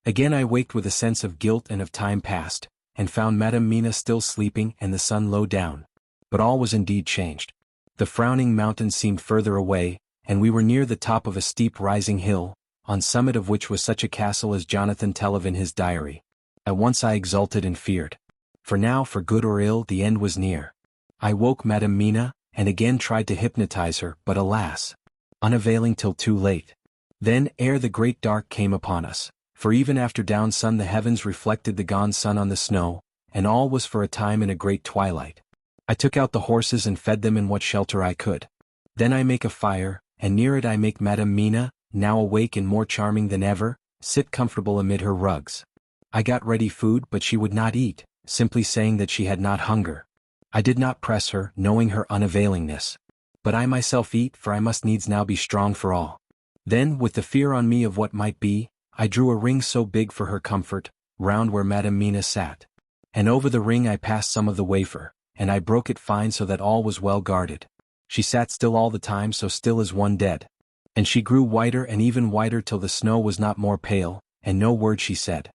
Again I waked with a sense of guilt and of time past, and found Madam Mina still sleeping and the sun low down. But all was indeed changed. The frowning mountains seemed further away, and we were near the top of a steep rising hill, on summit of which was such a castle as Jonathan tell of in his diary. At once I exulted and feared. For now, for good or ill, the end was near. I woke Madam Mina, and again tried to hypnotize her, but alas! Unavailing till too late. Then, ere the great dark came upon us, for even after down sun the heavens reflected the gone sun on the snow, and all was for a time in a great twilight. I took out the horses and fed them in what shelter I could. Then I make a fire, and near it I make Madam Mina, now awake and more charming than ever, sit comfortable amid her rugs. I got ready food but she would not eat, simply saying that she had not hunger. I did not press her, knowing her unavailingness. But I myself eat, for I must needs now be strong for all. Then, with the fear on me of what might be, I drew a ring so big for her comfort, round where Madam Mina sat. And over the ring I passed some of the wafer, and I broke it fine so that all was well guarded. She sat still all the time, so still as one dead. And she grew whiter and even whiter till the snow was not more pale, and no word she said.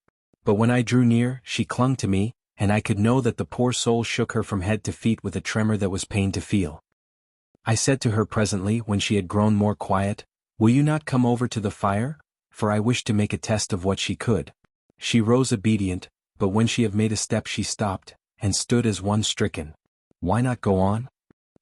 But when I drew near, she clung to me, and I could know that the poor soul shook her from head to feet with a tremor that was pain to feel. I said to her presently, when she had grown more quiet, "Will you not come over to the fire?" For I wished to make a test of what she could. She rose obedient, but when she had made a step she stopped, and stood as one stricken. "Why not go on?"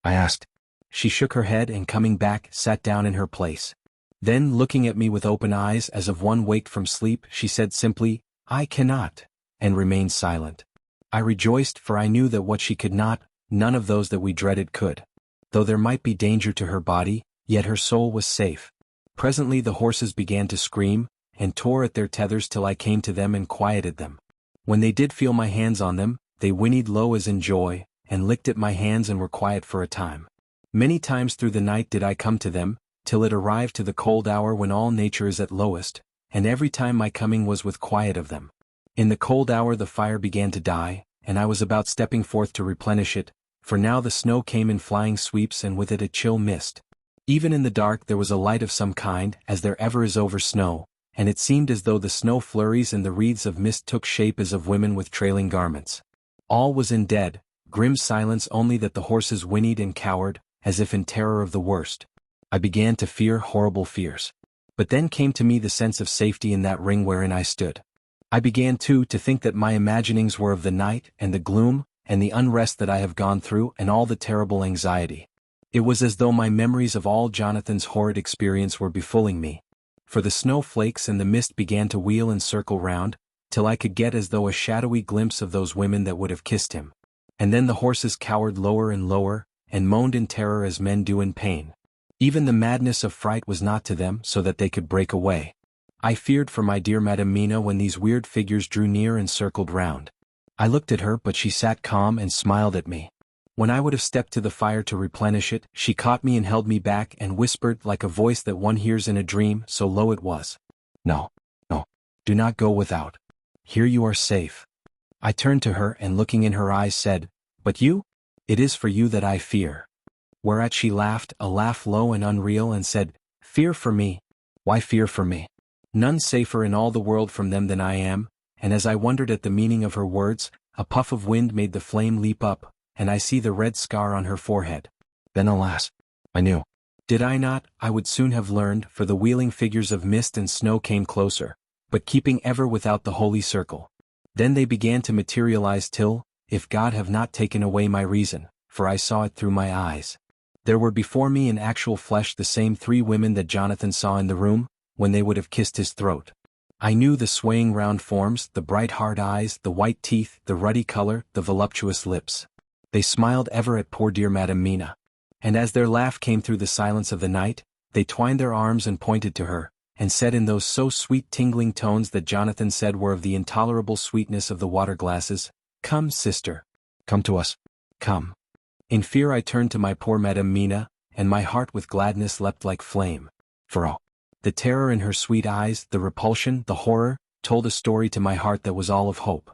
I asked. She shook her head and coming back, sat down in her place. Then, looking at me with open eyes as of one waked from sleep, she said simply, "I cannot," and remained silent. I rejoiced, for I knew that what she could not, none of those that we dreaded could. Though there might be danger to her body, yet her soul was safe. Presently the horses began to scream, and tore at their tethers till I came to them and quieted them. When they did feel my hands on them, they whinnied low as in joy, and licked at my hands and were quiet for a time. Many times through the night did I come to them, till it arrived to the cold hour when all nature is at lowest, and every time my coming was with quiet of them. In the cold hour the fire began to die, and I was about stepping forth to replenish it, for now the snow came in flying sweeps and with it a chill mist. Even in the dark there was a light of some kind, as there ever is over snow, and it seemed as though the snow flurries and the wreaths of mist took shape as of women with trailing garments. All was in dead, grim silence, only that the horses whinnied and cowered, as if in terror of the worst. I began to fear horrible fears. But then came to me the sense of safety in that ring wherein I stood. I began too to think that my imaginings were of the night and the gloom, and the unrest that I have gone through and all the terrible anxiety. It was as though my memories of all Jonathan's horrid experience were befooling me. For the snowflakes and the mist began to wheel and circle round, till I could get as though a shadowy glimpse of those women that would have kissed him. And then the horses cowered lower and lower, and moaned in terror as men do in pain. Even the madness of fright was not to them, so that they could break away. I feared for my dear Madam Mina when these weird figures drew near and circled round. I looked at her, but she sat calm and smiled at me. When I would have stepped to the fire to replenish it, she caught me and held me back and whispered like a voice that one hears in a dream, so low it was, "No, no, do not go without. Here you are safe." I turned to her and looking in her eyes said, "But you? It is for you that I fear." Whereat she laughed, a laugh low and unreal, and said, "Fear for me? Why fear for me? None safer in all the world from them than I am." And as I wondered at the meaning of her words, a puff of wind made the flame leap up, and I see the red scar on her forehead. Then alas, I knew. Did I not, I would soon have learned, for the wheeling figures of mist and snow came closer, but keeping ever without the holy circle. Then they began to materialize till, if God have not taken away my reason, for I saw it through my eyes. There were before me in actual flesh the same three women that Jonathan saw in the room, when they would have kissed his throat. I knew the swaying round forms, the bright hard eyes, the white teeth, the ruddy color, the voluptuous lips. They smiled ever at poor dear Madam Mina. And as their laugh came through the silence of the night, they twined their arms and pointed to her, and said in those so sweet tingling tones that Jonathan said were of the intolerable sweetness of the water glasses, "Come, sister. Come to us. Come." In fear I turned to my poor Madam Mina, and my heart with gladness leapt like flame. For oh, the terror in her sweet eyes, the repulsion, the horror, told a story to my heart that was all of hope.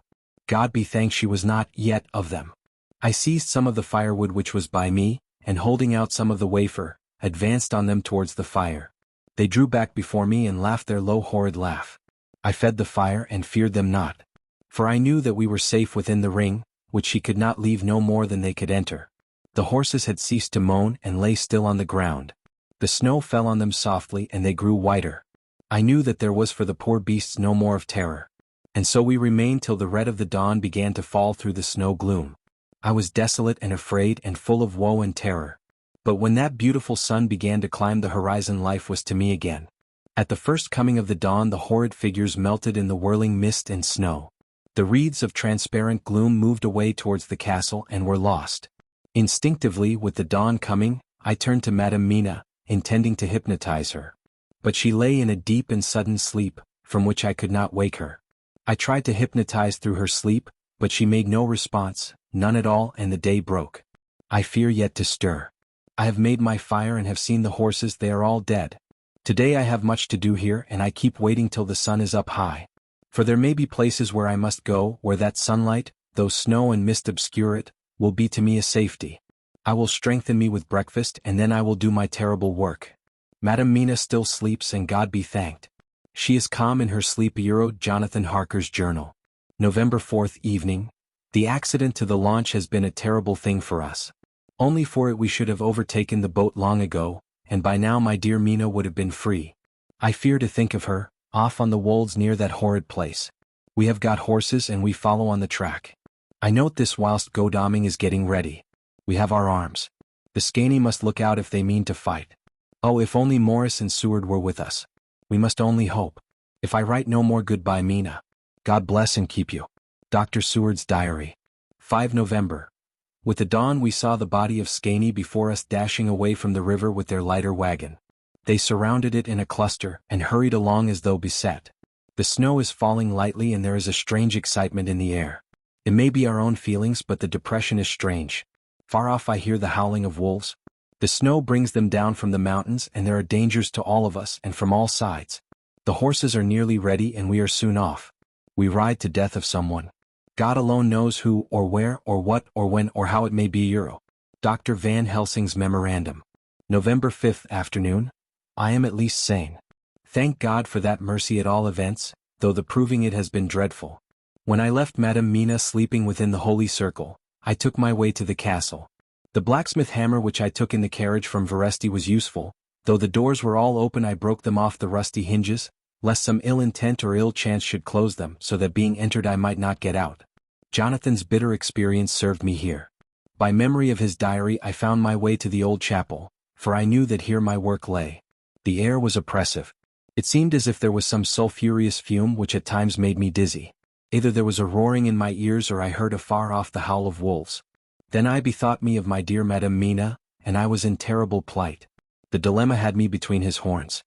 God be thanked she was not yet of them. I seized some of the firewood which was by me, and holding out some of the wafer, advanced on them towards the fire. They drew back before me and laughed their low horrid laugh. I fed the fire and feared them not. For I knew that we were safe within the ring, which she could not leave no more than they could enter. The horses had ceased to moan and lay still on the ground. The snow fell on them softly and they grew whiter. I knew that there was for the poor beasts no more of terror. And so we remained till the red of the dawn began to fall through the snow gloom. I was desolate and afraid and full of woe and terror. But when that beautiful sun began to climb the horizon, life was to me again. At the first coming of the dawn the horrid figures melted in the whirling mist and snow. The wreaths of transparent gloom moved away towards the castle and were lost. Instinctively, with the dawn coming, I turned to Madam Mina, intending to hypnotize her. But she lay in a deep and sudden sleep, from which I could not wake her. I tried to hypnotize through her sleep, but she made no response, none at all, and the day broke. I fear yet to stir. I have made my fire and have seen the horses, they are all dead. Today I have much to do here, and I keep waiting till the sun is up high. For there may be places where I must go, where that sunlight, though snow and mist obscure it, will be to me a safety. I will strengthen me with breakfast, and then I will do my terrible work. Madam Mina still sleeps, and God be thanked. She is calm in her sleep. Jonathan Harker's Journal. November 4th evening. The accident to the launch has been a terrible thing for us. Only for it we should have overtaken the boat long ago, and by now my dear Mina would have been free. I fear to think of her, off on the wolds near that horrid place. We have got horses and we follow on the track. I note this whilst Godalming is getting ready. We have our arms. The Scaney must look out if they mean to fight. Oh, if only Morris and Seward were with us. We must only hope. If I write no more goodbye, Mina. God bless and keep you. Dr. Seward's Diary. 5 November. With the dawn we saw the body of Scaney before us dashing away from the river with their lighter wagon. They surrounded it in a cluster and hurried along as though beset. The snow is falling lightly and there is a strange excitement in the air. It may be our own feelings, but the depression is strange. Far off I hear the howling of wolves. The snow brings them down from the mountains and there are dangers to all of us and from all sides. The horses are nearly ready and we are soon off. We ride to death of someone. God alone knows who or where or what or when or how it may be. Dr. Van Helsing's Memorandum. November 5th afternoon. I am at least sane. Thank God for that mercy at all events, though the proving it has been dreadful. When I left Madame Mina sleeping within the holy circle, I took my way to the castle. The blacksmith hammer which I took in the carriage from Veresti was useful. Though the doors were all open, I broke them off the rusty hinges, lest some ill intent or ill chance should close them, so that being entered I might not get out. Jonathan's bitter experience served me here. By memory of his diary I found my way to the old chapel, for I knew that here my work lay. The air was oppressive. It seemed as if there was some sulphurous fume which at times made me dizzy. Either there was a roaring in my ears or I heard afar off the howl of wolves. Then I bethought me of my dear Madame Mina, and I was in terrible plight. The dilemma had me between his horns.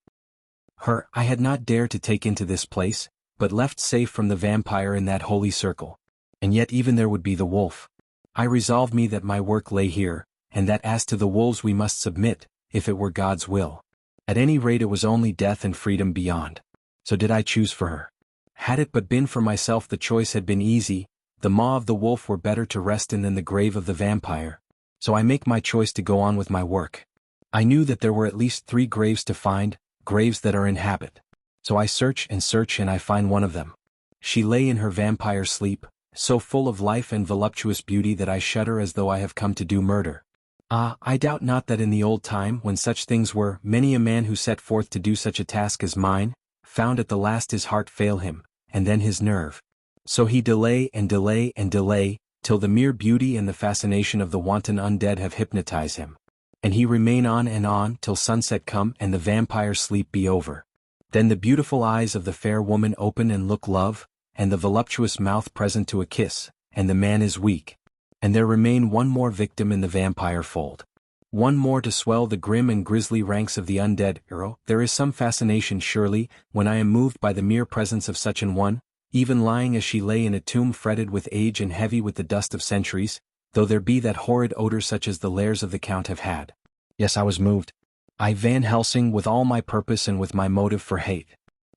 Her I had not dared to take into this place, but left safe from the vampire in that holy circle. And yet even there would be the wolf. I resolved me that my work lay here, and that as to the wolves we must submit, if it were God's will. At any rate it was only death and freedom beyond. So did I choose for her. Had it but been for myself the choice had been easy, the maw of the wolf were better to rest in than the grave of the vampire. So I make my choice to go on with my work. I knew that there were at least 3 graves to find, graves that are in habit. So I search and I find one of them. She lay in her vampire sleep, so full of life and voluptuous beauty that I shudder as though I have come to do murder. Ah, I doubt not that in the old time when such things were, many a man who set forth to do such a task as mine, found at the last his heart fail him, and then his nerve. So he delay, till the mere beauty and the fascination of the wanton undead have hypnotized him. And he remain on and on till sunset come and the vampire sleep be over. Then the beautiful eyes of the fair woman open and look love, and the voluptuous mouth present to a kiss, and the man is weak. And there remain one more victim in the vampire fold. One more to swell the grim and grisly ranks of the undead. There is some fascination surely, when I am moved by the mere presence of such an one, even lying as she lay in a tomb fretted with age and heavy with the dust of centuries, though there be that horrid odor such as the lairs of the Count have had. Yes, I was moved. I Van Helsing with all my purpose and with my motive for hate.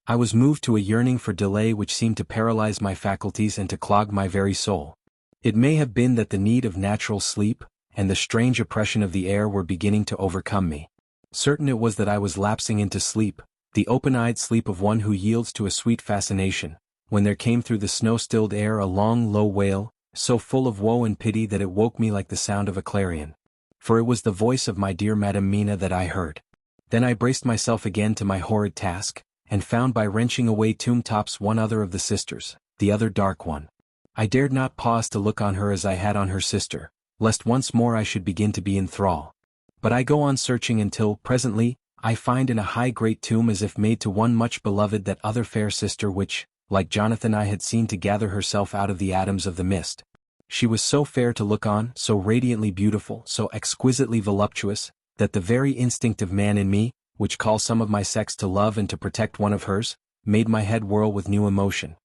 I was moved to a yearning for delay which seemed to paralyze my faculties and to clog my very soul. It may have been that the need of natural sleep, and the strange oppression of the air were beginning to overcome me. Certain it was that I was lapsing into sleep, the open-eyed sleep of one who yields to a sweet fascination, when there came through the snow-stilled air a long low wail, so full of woe and pity that it woke me like the sound of a clarion. For it was the voice of my dear Madame Mina that I heard. Then I braced myself again to my horrid task, and found by wrenching away tomb tops one other of the sisters, the other dark one. I dared not pause to look on her as I had on her sister, lest once more I should begin to be in thrall. But I go on searching until, presently, I find in a high great tomb as if made to one much beloved that other fair sister which, like Jonathan I had seen to gather herself out of the atoms of the mist. She was so fair to look on, so radiantly beautiful, so exquisitely voluptuous, that the very instinct of man in me, which calls some of my sex to love and to protect one of hers, made my head whirl with new emotion.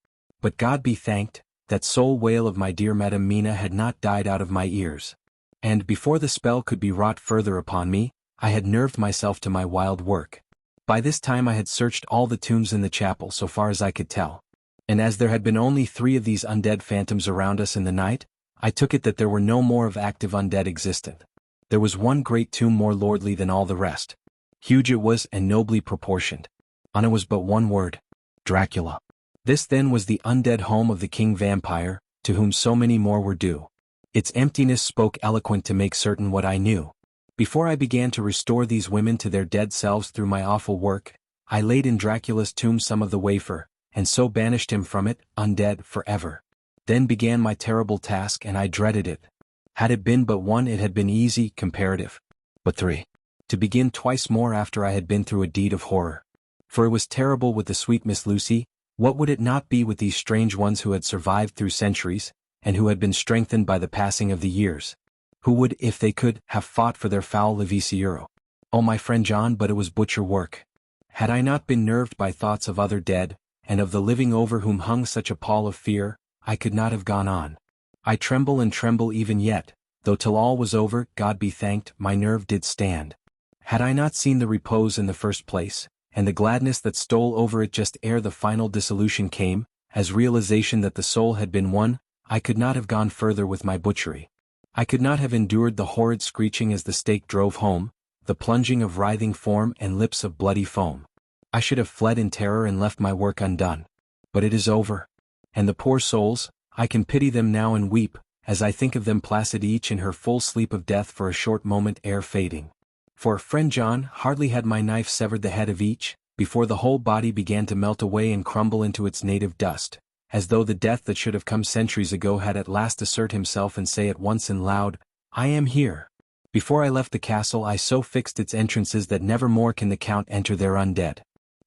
But God be thanked, that soul wail of my dear Madame Mina had not died out of my ears. And before the spell could be wrought further upon me, I had nerved myself to my wild work. By this time I had searched all the tombs in the chapel so far as I could tell. And as there had been only 3 of these undead phantoms around us in the night, I took it that there were no more of active undead existent. There was one great tomb more lordly than all the rest. Huge it was and nobly proportioned. On it was but one word: Dracula. This then was the undead home of the king vampire, to whom so many more were due. Its emptiness spoke eloquent to make certain what I knew. Before I began to restore these women to their dead selves through my awful work, I laid in Dracula's tomb some of the wafer, and so banished him from it, undead, forever. Then began my terrible task, and I dreaded it. Had it been but one, it had been easy, comparative. But three. To begin twice more after I had been through a deed of horror. For it was terrible with the sweet Miss Lucy, what would it not be with these strange ones who had survived through centuries, and who had been strengthened by the passing of the years? Who would, if they could, have fought for their foul Levisiero? Oh, my friend John, but it was butcher work. Had I not been nerved by thoughts of other dead, and of the living over whom hung such a pall of fear, I could not have gone on. I tremble and tremble even yet, though till all was over, God be thanked, my nerve did stand. Had I not seen the repose in the first place, and the gladness that stole over it just ere the final dissolution came, as realization that the soul had been won, I could not have gone further with my butchery. I could not have endured the horrid screeching as the stake drove home, the plunging of writhing form and lips of bloody foam. I should have fled in terror and left my work undone. But it is over. And the poor souls, I can pity them now and weep, as I think of them placid each in her full sleep of death for a short moment ere fading. For, friend John, hardly had my knife severed the head of each, before the whole body began to melt away and crumble into its native dust, as though the death that should have come centuries ago had at last assert himself and say at once in loud, I am here. Before I left the castle I so fixed its entrances that never more can the Count enter there undead.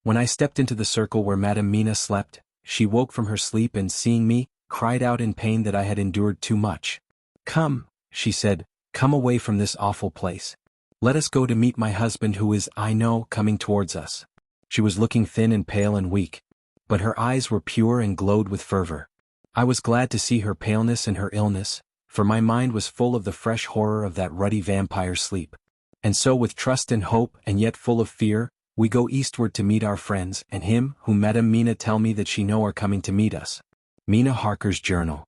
When I stepped into the circle where Madame Mina slept, she woke from her sleep and seeing me, cried out in pain that I had endured too much. Come, she said, come away from this awful place. Let us go to meet my husband who is, I know, coming towards us. She was looking thin and pale and weak, but her eyes were pure and glowed with fervor. I was glad to see her paleness and her illness, for my mind was full of the fresh horror of that ruddy vampire sleep. And so with trust and hope and yet full of fear, we go eastward to meet our friends and him whom Madame Mina tell me that she know are coming to meet us. Mina Harker's Journal.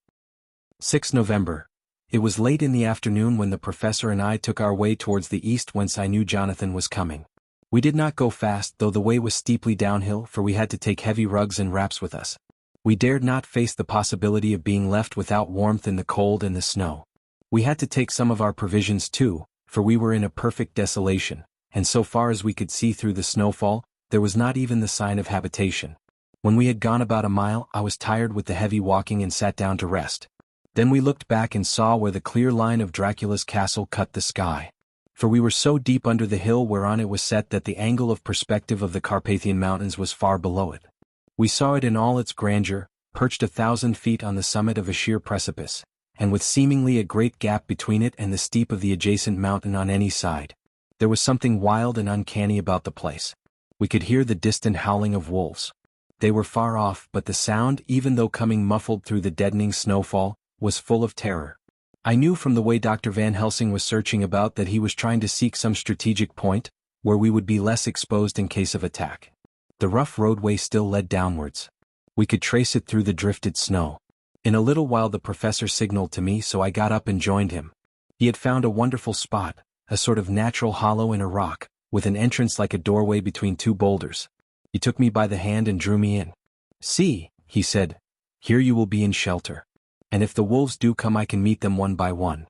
6 November. It was late in the afternoon when the professor and I took our way towards the east whence I knew Jonathan was coming. We did not go fast though the way was steeply downhill for we had to take heavy rugs and wraps with us. We dared not face the possibility of being left without warmth in the cold and the snow. We had to take some of our provisions too, for we were in a perfect desolation, and so far as we could see through the snowfall, there was not even the sign of habitation. When we had gone about a mile I was tired with the heavy walking and sat down to rest. Then we looked back and saw where the clear line of Dracula's castle cut the sky. For we were so deep under the hill whereon it was set that the angle of perspective of the Carpathian Mountains was far below it. We saw it in all its grandeur, perched 1,000 feet on the summit of a sheer precipice, and with seemingly a great gap between it and the steep of the adjacent mountain on any side. There was something wild and uncanny about the place. We could hear the distant howling of wolves. They were far off, but the sound, even though coming muffled through the deadening snowfall, was full of terror. I knew from the way Dr. Van Helsing was searching about that he was trying to seek some strategic point, where we would be less exposed in case of attack. The rough roadway still led downwards. We could trace it through the drifted snow. In a little while the professor signaled to me, so I got up and joined him. He had found a wonderful spot, a sort of natural hollow in a rock, with an entrance like a doorway between two boulders. He took me by the hand and drew me in. See, he said, here you will be in shelter. And if the wolves do come I can meet them one by one.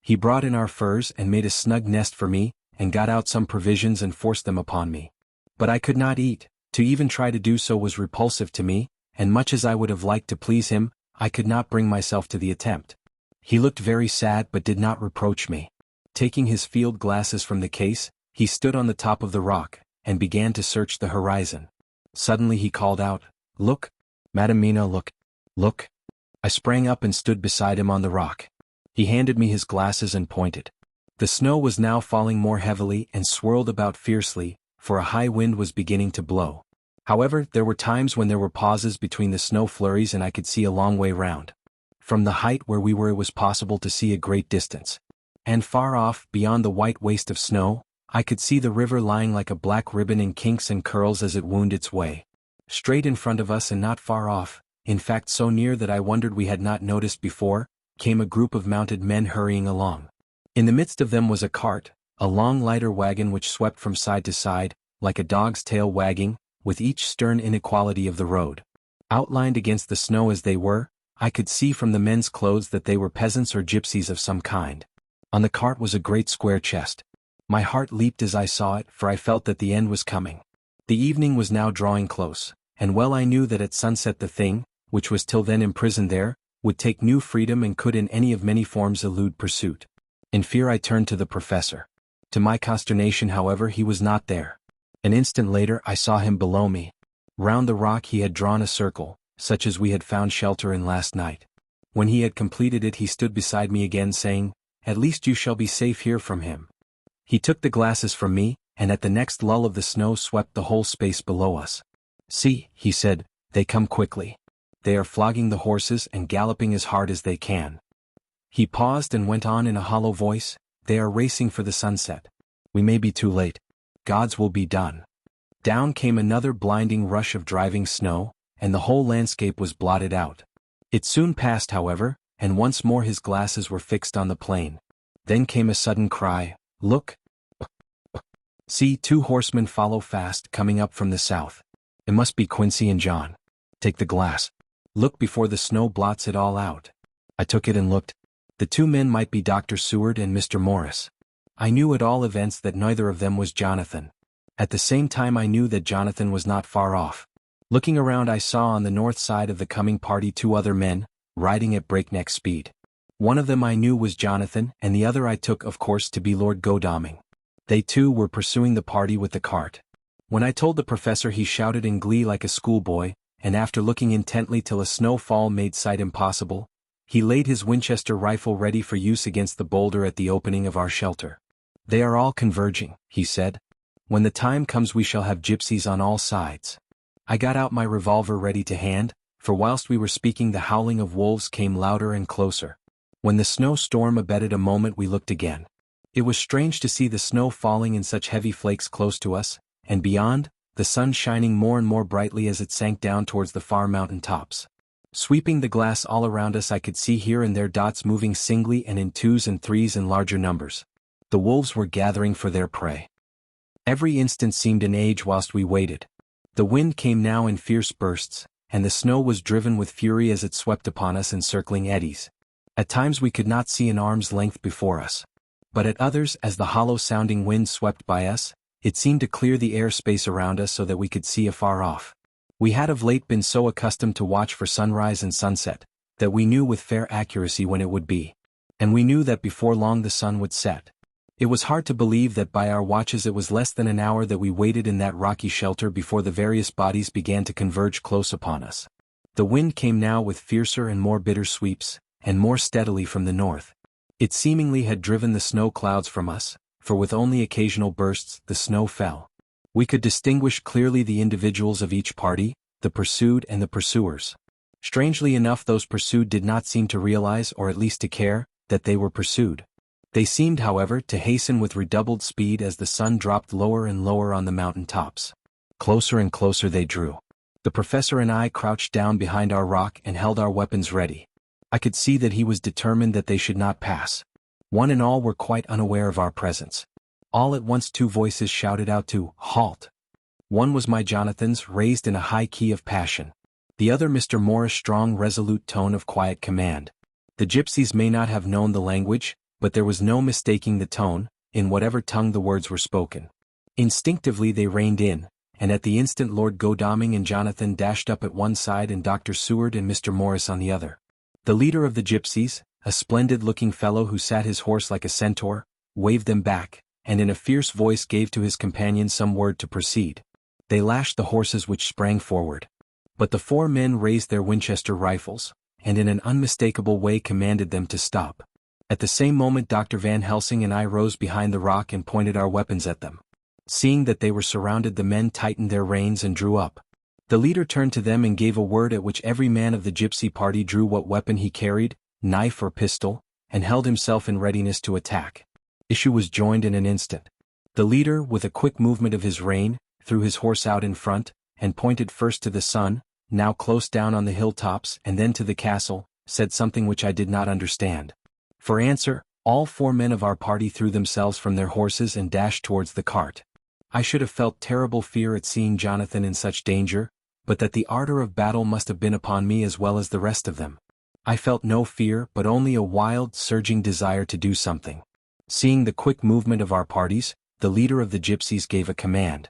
He brought in our furs and made a snug nest for me, and got out some provisions and forced them upon me. But I could not eat. To even try to do so was repulsive to me, and much as I would have liked to please him, I could not bring myself to the attempt. He looked very sad but did not reproach me. Taking his field glasses from the case, he stood on the top of the rock, and began to search the horizon. Suddenly he called out, Look, Madam Mina, look, look. I sprang up and stood beside him on the rock. He handed me his glasses and pointed. The snow was now falling more heavily and swirled about fiercely, for a high wind was beginning to blow. However, there were times when there were pauses between the snow flurries and I could see a long way round. From the height where we were it was possible to see a great distance. And far off, beyond the white waste of snow, I could see the river lying like a black ribbon in kinks and curls as it wound its way. Straight in front of us and not far off, in fact so near that I wondered we had not noticed before, came a group of mounted men hurrying along. In the midst of them was a cart, a long lighter wagon which swept from side to side, like a dog's tail wagging, with each stern inequality of the road. Outlined against the snow as they were, I could see from the men's clothes that they were peasants or gypsies of some kind. On the cart was a great square chest, My heart leaped as I saw it, for I felt that the end was coming. The evening was now drawing close, and well I knew that at sunset the thing, which was till then imprisoned there, would take new freedom and could in any of many forms elude pursuit. In fear I turned to the professor. To my consternation, however, he was not there. An instant later I saw him below me. Round the rock he had drawn a circle, such as we had found shelter in last night. When he had completed it he stood beside me again, saying, "At least you shall be safe here from him." He took the glasses from me, and at the next lull of the snow swept the whole space below us. "See," he said, "they come quickly. They are flogging the horses and galloping as hard as they can." He paused and went on in a hollow voice, "They are racing for the sunset. We may be too late. God's will be done." Down came another blinding rush of driving snow, and the whole landscape was blotted out. It soon passed, however, and once more his glasses were fixed on the plain. Then came a sudden cry, "Look! See, 2 horsemen follow fast, coming up from the south. It must be Quincy and John. Take the glass. Look before the snow blots it all out." I took it and looked. The 2 men might be Dr. Seward and Mr. Morris. I knew at all events that neither of them was Jonathan. At the same time I knew that Jonathan was not far off. Looking around I saw on the north side of the coming party 2 other men, riding at breakneck speed. One of them I knew was Jonathan, and the other I took, of course, to be Lord Godalming. They too were pursuing the party with the cart. When I told the professor he shouted in glee like a schoolboy, and after looking intently till a snowfall made sight impossible, he laid his Winchester rifle ready for use against the boulder at the opening of our shelter. "They are all converging," he said. "When the time comes we shall have gypsies on all sides." I got out my revolver ready to hand, for whilst we were speaking the howling of wolves came louder and closer. When the snowstorm abated a moment we looked again. It was strange to see the snow falling in such heavy flakes close to us, and beyond, the sun shining more and more brightly as it sank down towards the far mountain tops. Sweeping the glass all around us I could see here and there dots moving singly and in 2s and 3s in larger numbers. The wolves were gathering for their prey. Every instant seemed an age whilst we waited. The wind came now in fierce bursts, and the snow was driven with fury as it swept upon us in circling eddies. At times we could not see an arm's length before us. But at others, as the hollow-sounding wind swept by us, it seemed to clear the air space around us so that we could see afar off. We had of late been so accustomed to watch for sunrise and sunset, that we knew with fair accuracy when it would be. And we knew that before long the sun would set. It was hard to believe that by our watches it was less than an hour that we waited in that rocky shelter before the various bodies began to converge close upon us. The wind came now with fiercer and more bitter sweeps, and more steadily from the north. It seemingly had driven the snow clouds from us, for with only occasional bursts the snow fell. We could distinguish clearly the individuals of each party, the pursued and the pursuers. Strangely enough those pursued did not seem to realize, or at least to care, that they were pursued. They seemed, however, to hasten with redoubled speed as the sun dropped lower and lower on the mountain tops. Closer and closer they drew. The professor and I crouched down behind our rock and held our weapons ready. I could see that he was determined that they should not pass. One and all were quite unaware of our presence. All at once 2 voices shouted out to halt. One was my Jonathan's, raised in a high key of passion. The other Mr. Morris' strong resolute tone of quiet command. The gypsies may not have known the language, but there was no mistaking the tone, in whatever tongue the words were spoken. Instinctively they reined in, and at the instant Lord Godalming and Jonathan dashed up at one side and Dr. Seward and Mr. Morris on the other. The leader of the gypsies, a splendid-looking fellow who sat his horse like a centaur, waved them back, and in a fierce voice gave to his companions some word to proceed. They lashed the horses which sprang forward. But the 4 men raised their Winchester rifles, and in an unmistakable way commanded them to stop. At the same moment Dr. Van Helsing and I rose behind the rock and pointed our weapons at them. Seeing that they were surrounded the men tightened their reins and drew up. The leader turned to them and gave a word at which every man of the gypsy party drew what weapon he carried, knife or pistol, and held himself in readiness to attack. Issue was joined in an instant. The leader, with a quick movement of his rein, threw his horse out in front, and pointed first to the sun, now close down on the hilltops, and then to the castle, said something which I did not understand. For answer, all 4 men of our party threw themselves from their horses and dashed towards the cart. I should have felt terrible fear at seeing Jonathan in such danger, but that the ardor of battle must have been upon me as well as the rest of them. I felt no fear but only a wild, surging desire to do something. Seeing the quick movement of our parties, the leader of the gypsies gave a command.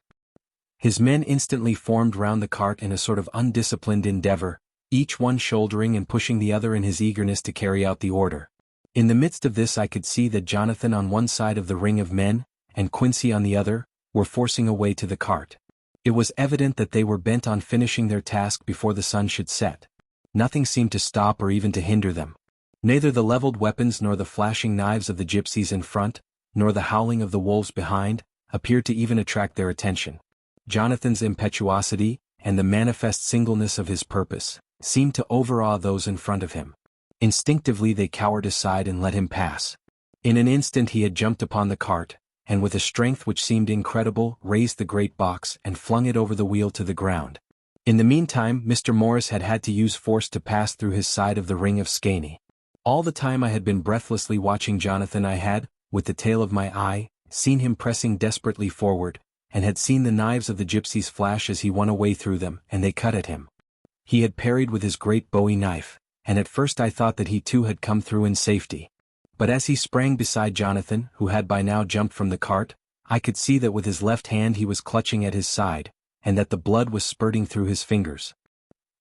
His men instantly formed round the cart in a sort of undisciplined endeavor, each one shouldering and pushing the other in his eagerness to carry out the order. In the midst of this I could see that Jonathan on one side of the ring of men, and Quincy on the other, were forcing a way to the cart. It was evident that they were bent on finishing their task before the sun should set. Nothing seemed to stop or even to hinder them. Neither the leveled weapons nor the flashing knives of the gypsies in front, nor the howling of the wolves behind, appeared to even attract their attention. Jonathan's impetuosity, and the manifest singleness of his purpose, seemed to overawe those in front of him. Instinctively they cowered aside and let him pass. In an instant he had jumped upon the cart, and with a strength which seemed incredible, raised the great box and flung it over the wheel to the ground. In the meantime Mr. Morris had had to use force to pass through his side of the ring of Scaney. All the time I had been breathlessly watching Jonathan. I had, with the tail of my eye, seen him pressing desperately forward, and had seen the knives of the gypsies flash as he won a way through them, and they cut at him. He had parried with his great Bowie knife, and at first I thought that he too had come through in safety. But as he sprang beside Jonathan, who had by now jumped from the cart, I could see that with his left hand he was clutching at his side, and that the blood was spurting through his fingers.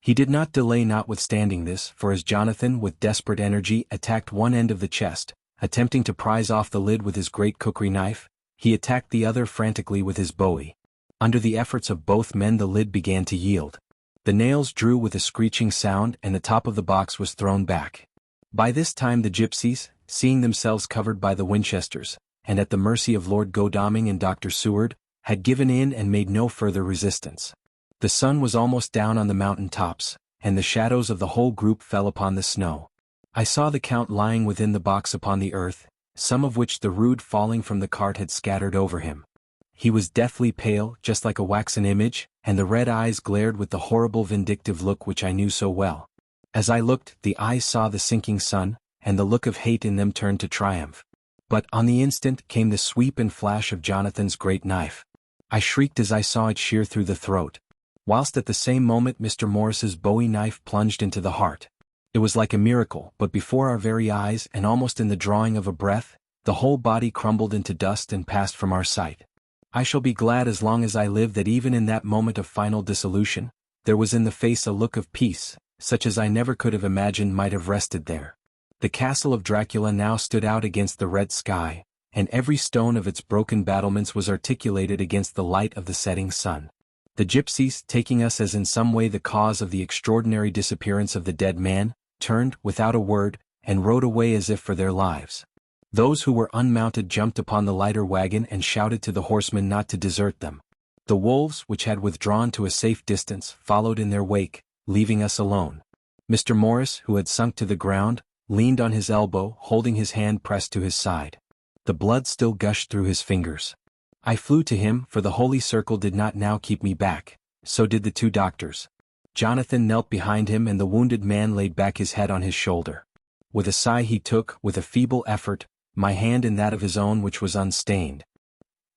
He did not delay notwithstanding this, for as Jonathan with desperate energy attacked one end of the chest, attempting to prise off the lid with his great cookery knife, he attacked the other frantically with his Bowie. Under the efforts of both men the lid began to yield. The nails drew with a screeching sound and the top of the box was thrown back. By this time the gypsies, seeing themselves covered by the Winchesters, and at the mercy of Lord Godalming and Dr. Seward, had given in and made no further resistance. The sun was almost down on the mountain tops, and the shadows of the whole group fell upon the snow. I saw the Count lying within the box upon the earth, some of which the rude falling from the cart had scattered over him. He was deathly pale, just like a waxen image, and the red eyes glared with the horrible vindictive look which I knew so well. As I looked, the eyes saw the sinking sun, and the look of hate in them turned to triumph. But on the instant came the sweep and flash of Jonathan's great knife. I shrieked as I saw it shear through the throat, whilst at the same moment Mr. Morris's Bowie knife plunged into the heart. It was like a miracle, but before our very eyes and almost in the drawing of a breath, the whole body crumbled into dust and passed from our sight. I shall be glad as long as I live that even in that moment of final dissolution, there was in the face a look of peace, such as I never could have imagined might have rested there. The castle of Dracula now stood out against the red sky, and every stone of its broken battlements was articulated against the light of the setting sun. The gypsies, taking us as in some way the cause of the extraordinary disappearance of the dead man, turned, without a word, and rode away as if for their lives. Those who were unmounted jumped upon the lighter wagon and shouted to the horsemen not to desert them. The wolves, which had withdrawn to a safe distance, followed in their wake, leaving us alone. Mr. Morris, who had sunk to the ground, leaned on his elbow, holding his hand pressed to his side. The blood still gushed through his fingers. I flew to him, for the holy circle did not now keep me back, so did the two doctors. Jonathan knelt behind him and the wounded man laid back his head on his shoulder. With a sigh he took, with a feeble effort, my hand in that of his own which was unstained.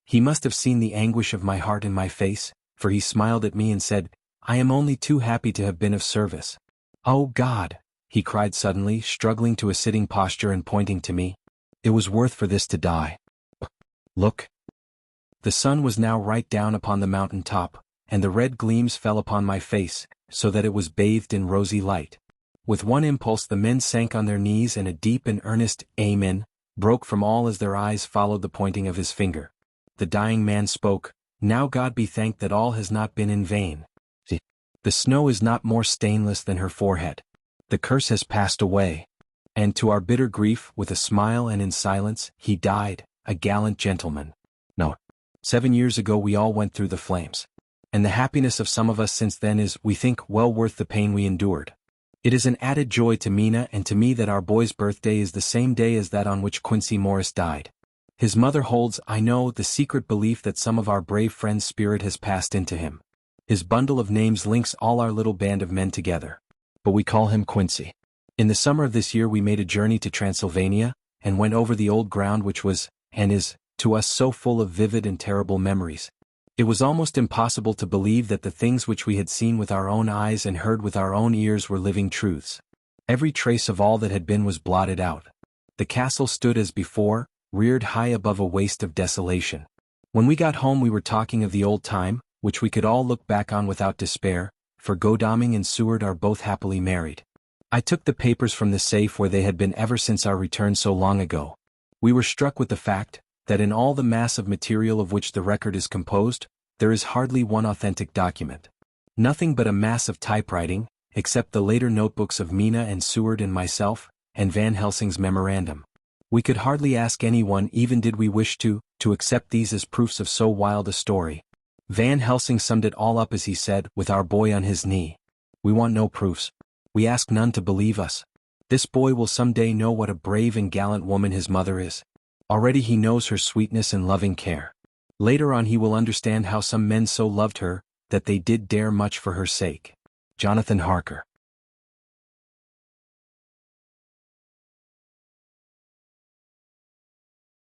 He must have seen the anguish of my heart in my face, for he smiled at me and said, "I am only too happy to have been of service." "Oh God!" he cried suddenly, struggling to a sitting posture and pointing to me. "It was worth for this to die. Look." The sun was now right down upon the mountain top, and the red gleams fell upon my face, so that it was bathed in rosy light. With one impulse the men sank on their knees and a deep and earnest "Amen" broke from all as their eyes followed the pointing of his finger. The dying man spoke, "Now God be thanked that all has not been in vain. The snow is not more stainless than her forehead. The curse has passed away." And to our bitter grief, with a smile and in silence, he died, a gallant gentleman. No. 7 years ago we all went through the flames. And the happiness of some of us since then is, we think, well worth the pain we endured. It is an added joy to Mina and to me that our boy's birthday is the same day as that on which Quincy Morris died. His mother holds, I know, the secret belief that some of our brave friend's spirit has passed into him. His bundle of names links all our little band of men together. But we call him Quincy. In the summer of this year we made a journey to Transylvania, and went over the old ground which was, and is, to us so full of vivid and terrible memories. It was almost impossible to believe that the things which we had seen with our own eyes and heard with our own ears were living truths. Every trace of all that had been was blotted out. The castle stood as before, reared high above a waste of desolation. When we got home we were talking of the old time, which we could all look back on without despair, for Godalming and Seward are both happily married. I took the papers from the safe where they had been ever since our return so long ago. We were struck with the fact that in all the mass of material of which the record is composed, there is hardly one authentic document. Nothing but a mass of typewriting, except the later notebooks of Mina and Seward and myself, and Van Helsing's memorandum. We could hardly ask anyone, even did we wish to accept these as proofs of so wild a story. Van Helsing summed it all up as he said, with our boy on his knee. We want no proofs. We ask none to believe us. This boy will someday know what a brave and gallant woman his mother is. Already he knows her sweetness and loving care. Later on he will understand how some men so loved her, that they did dare much for her sake. Jonathan Harker.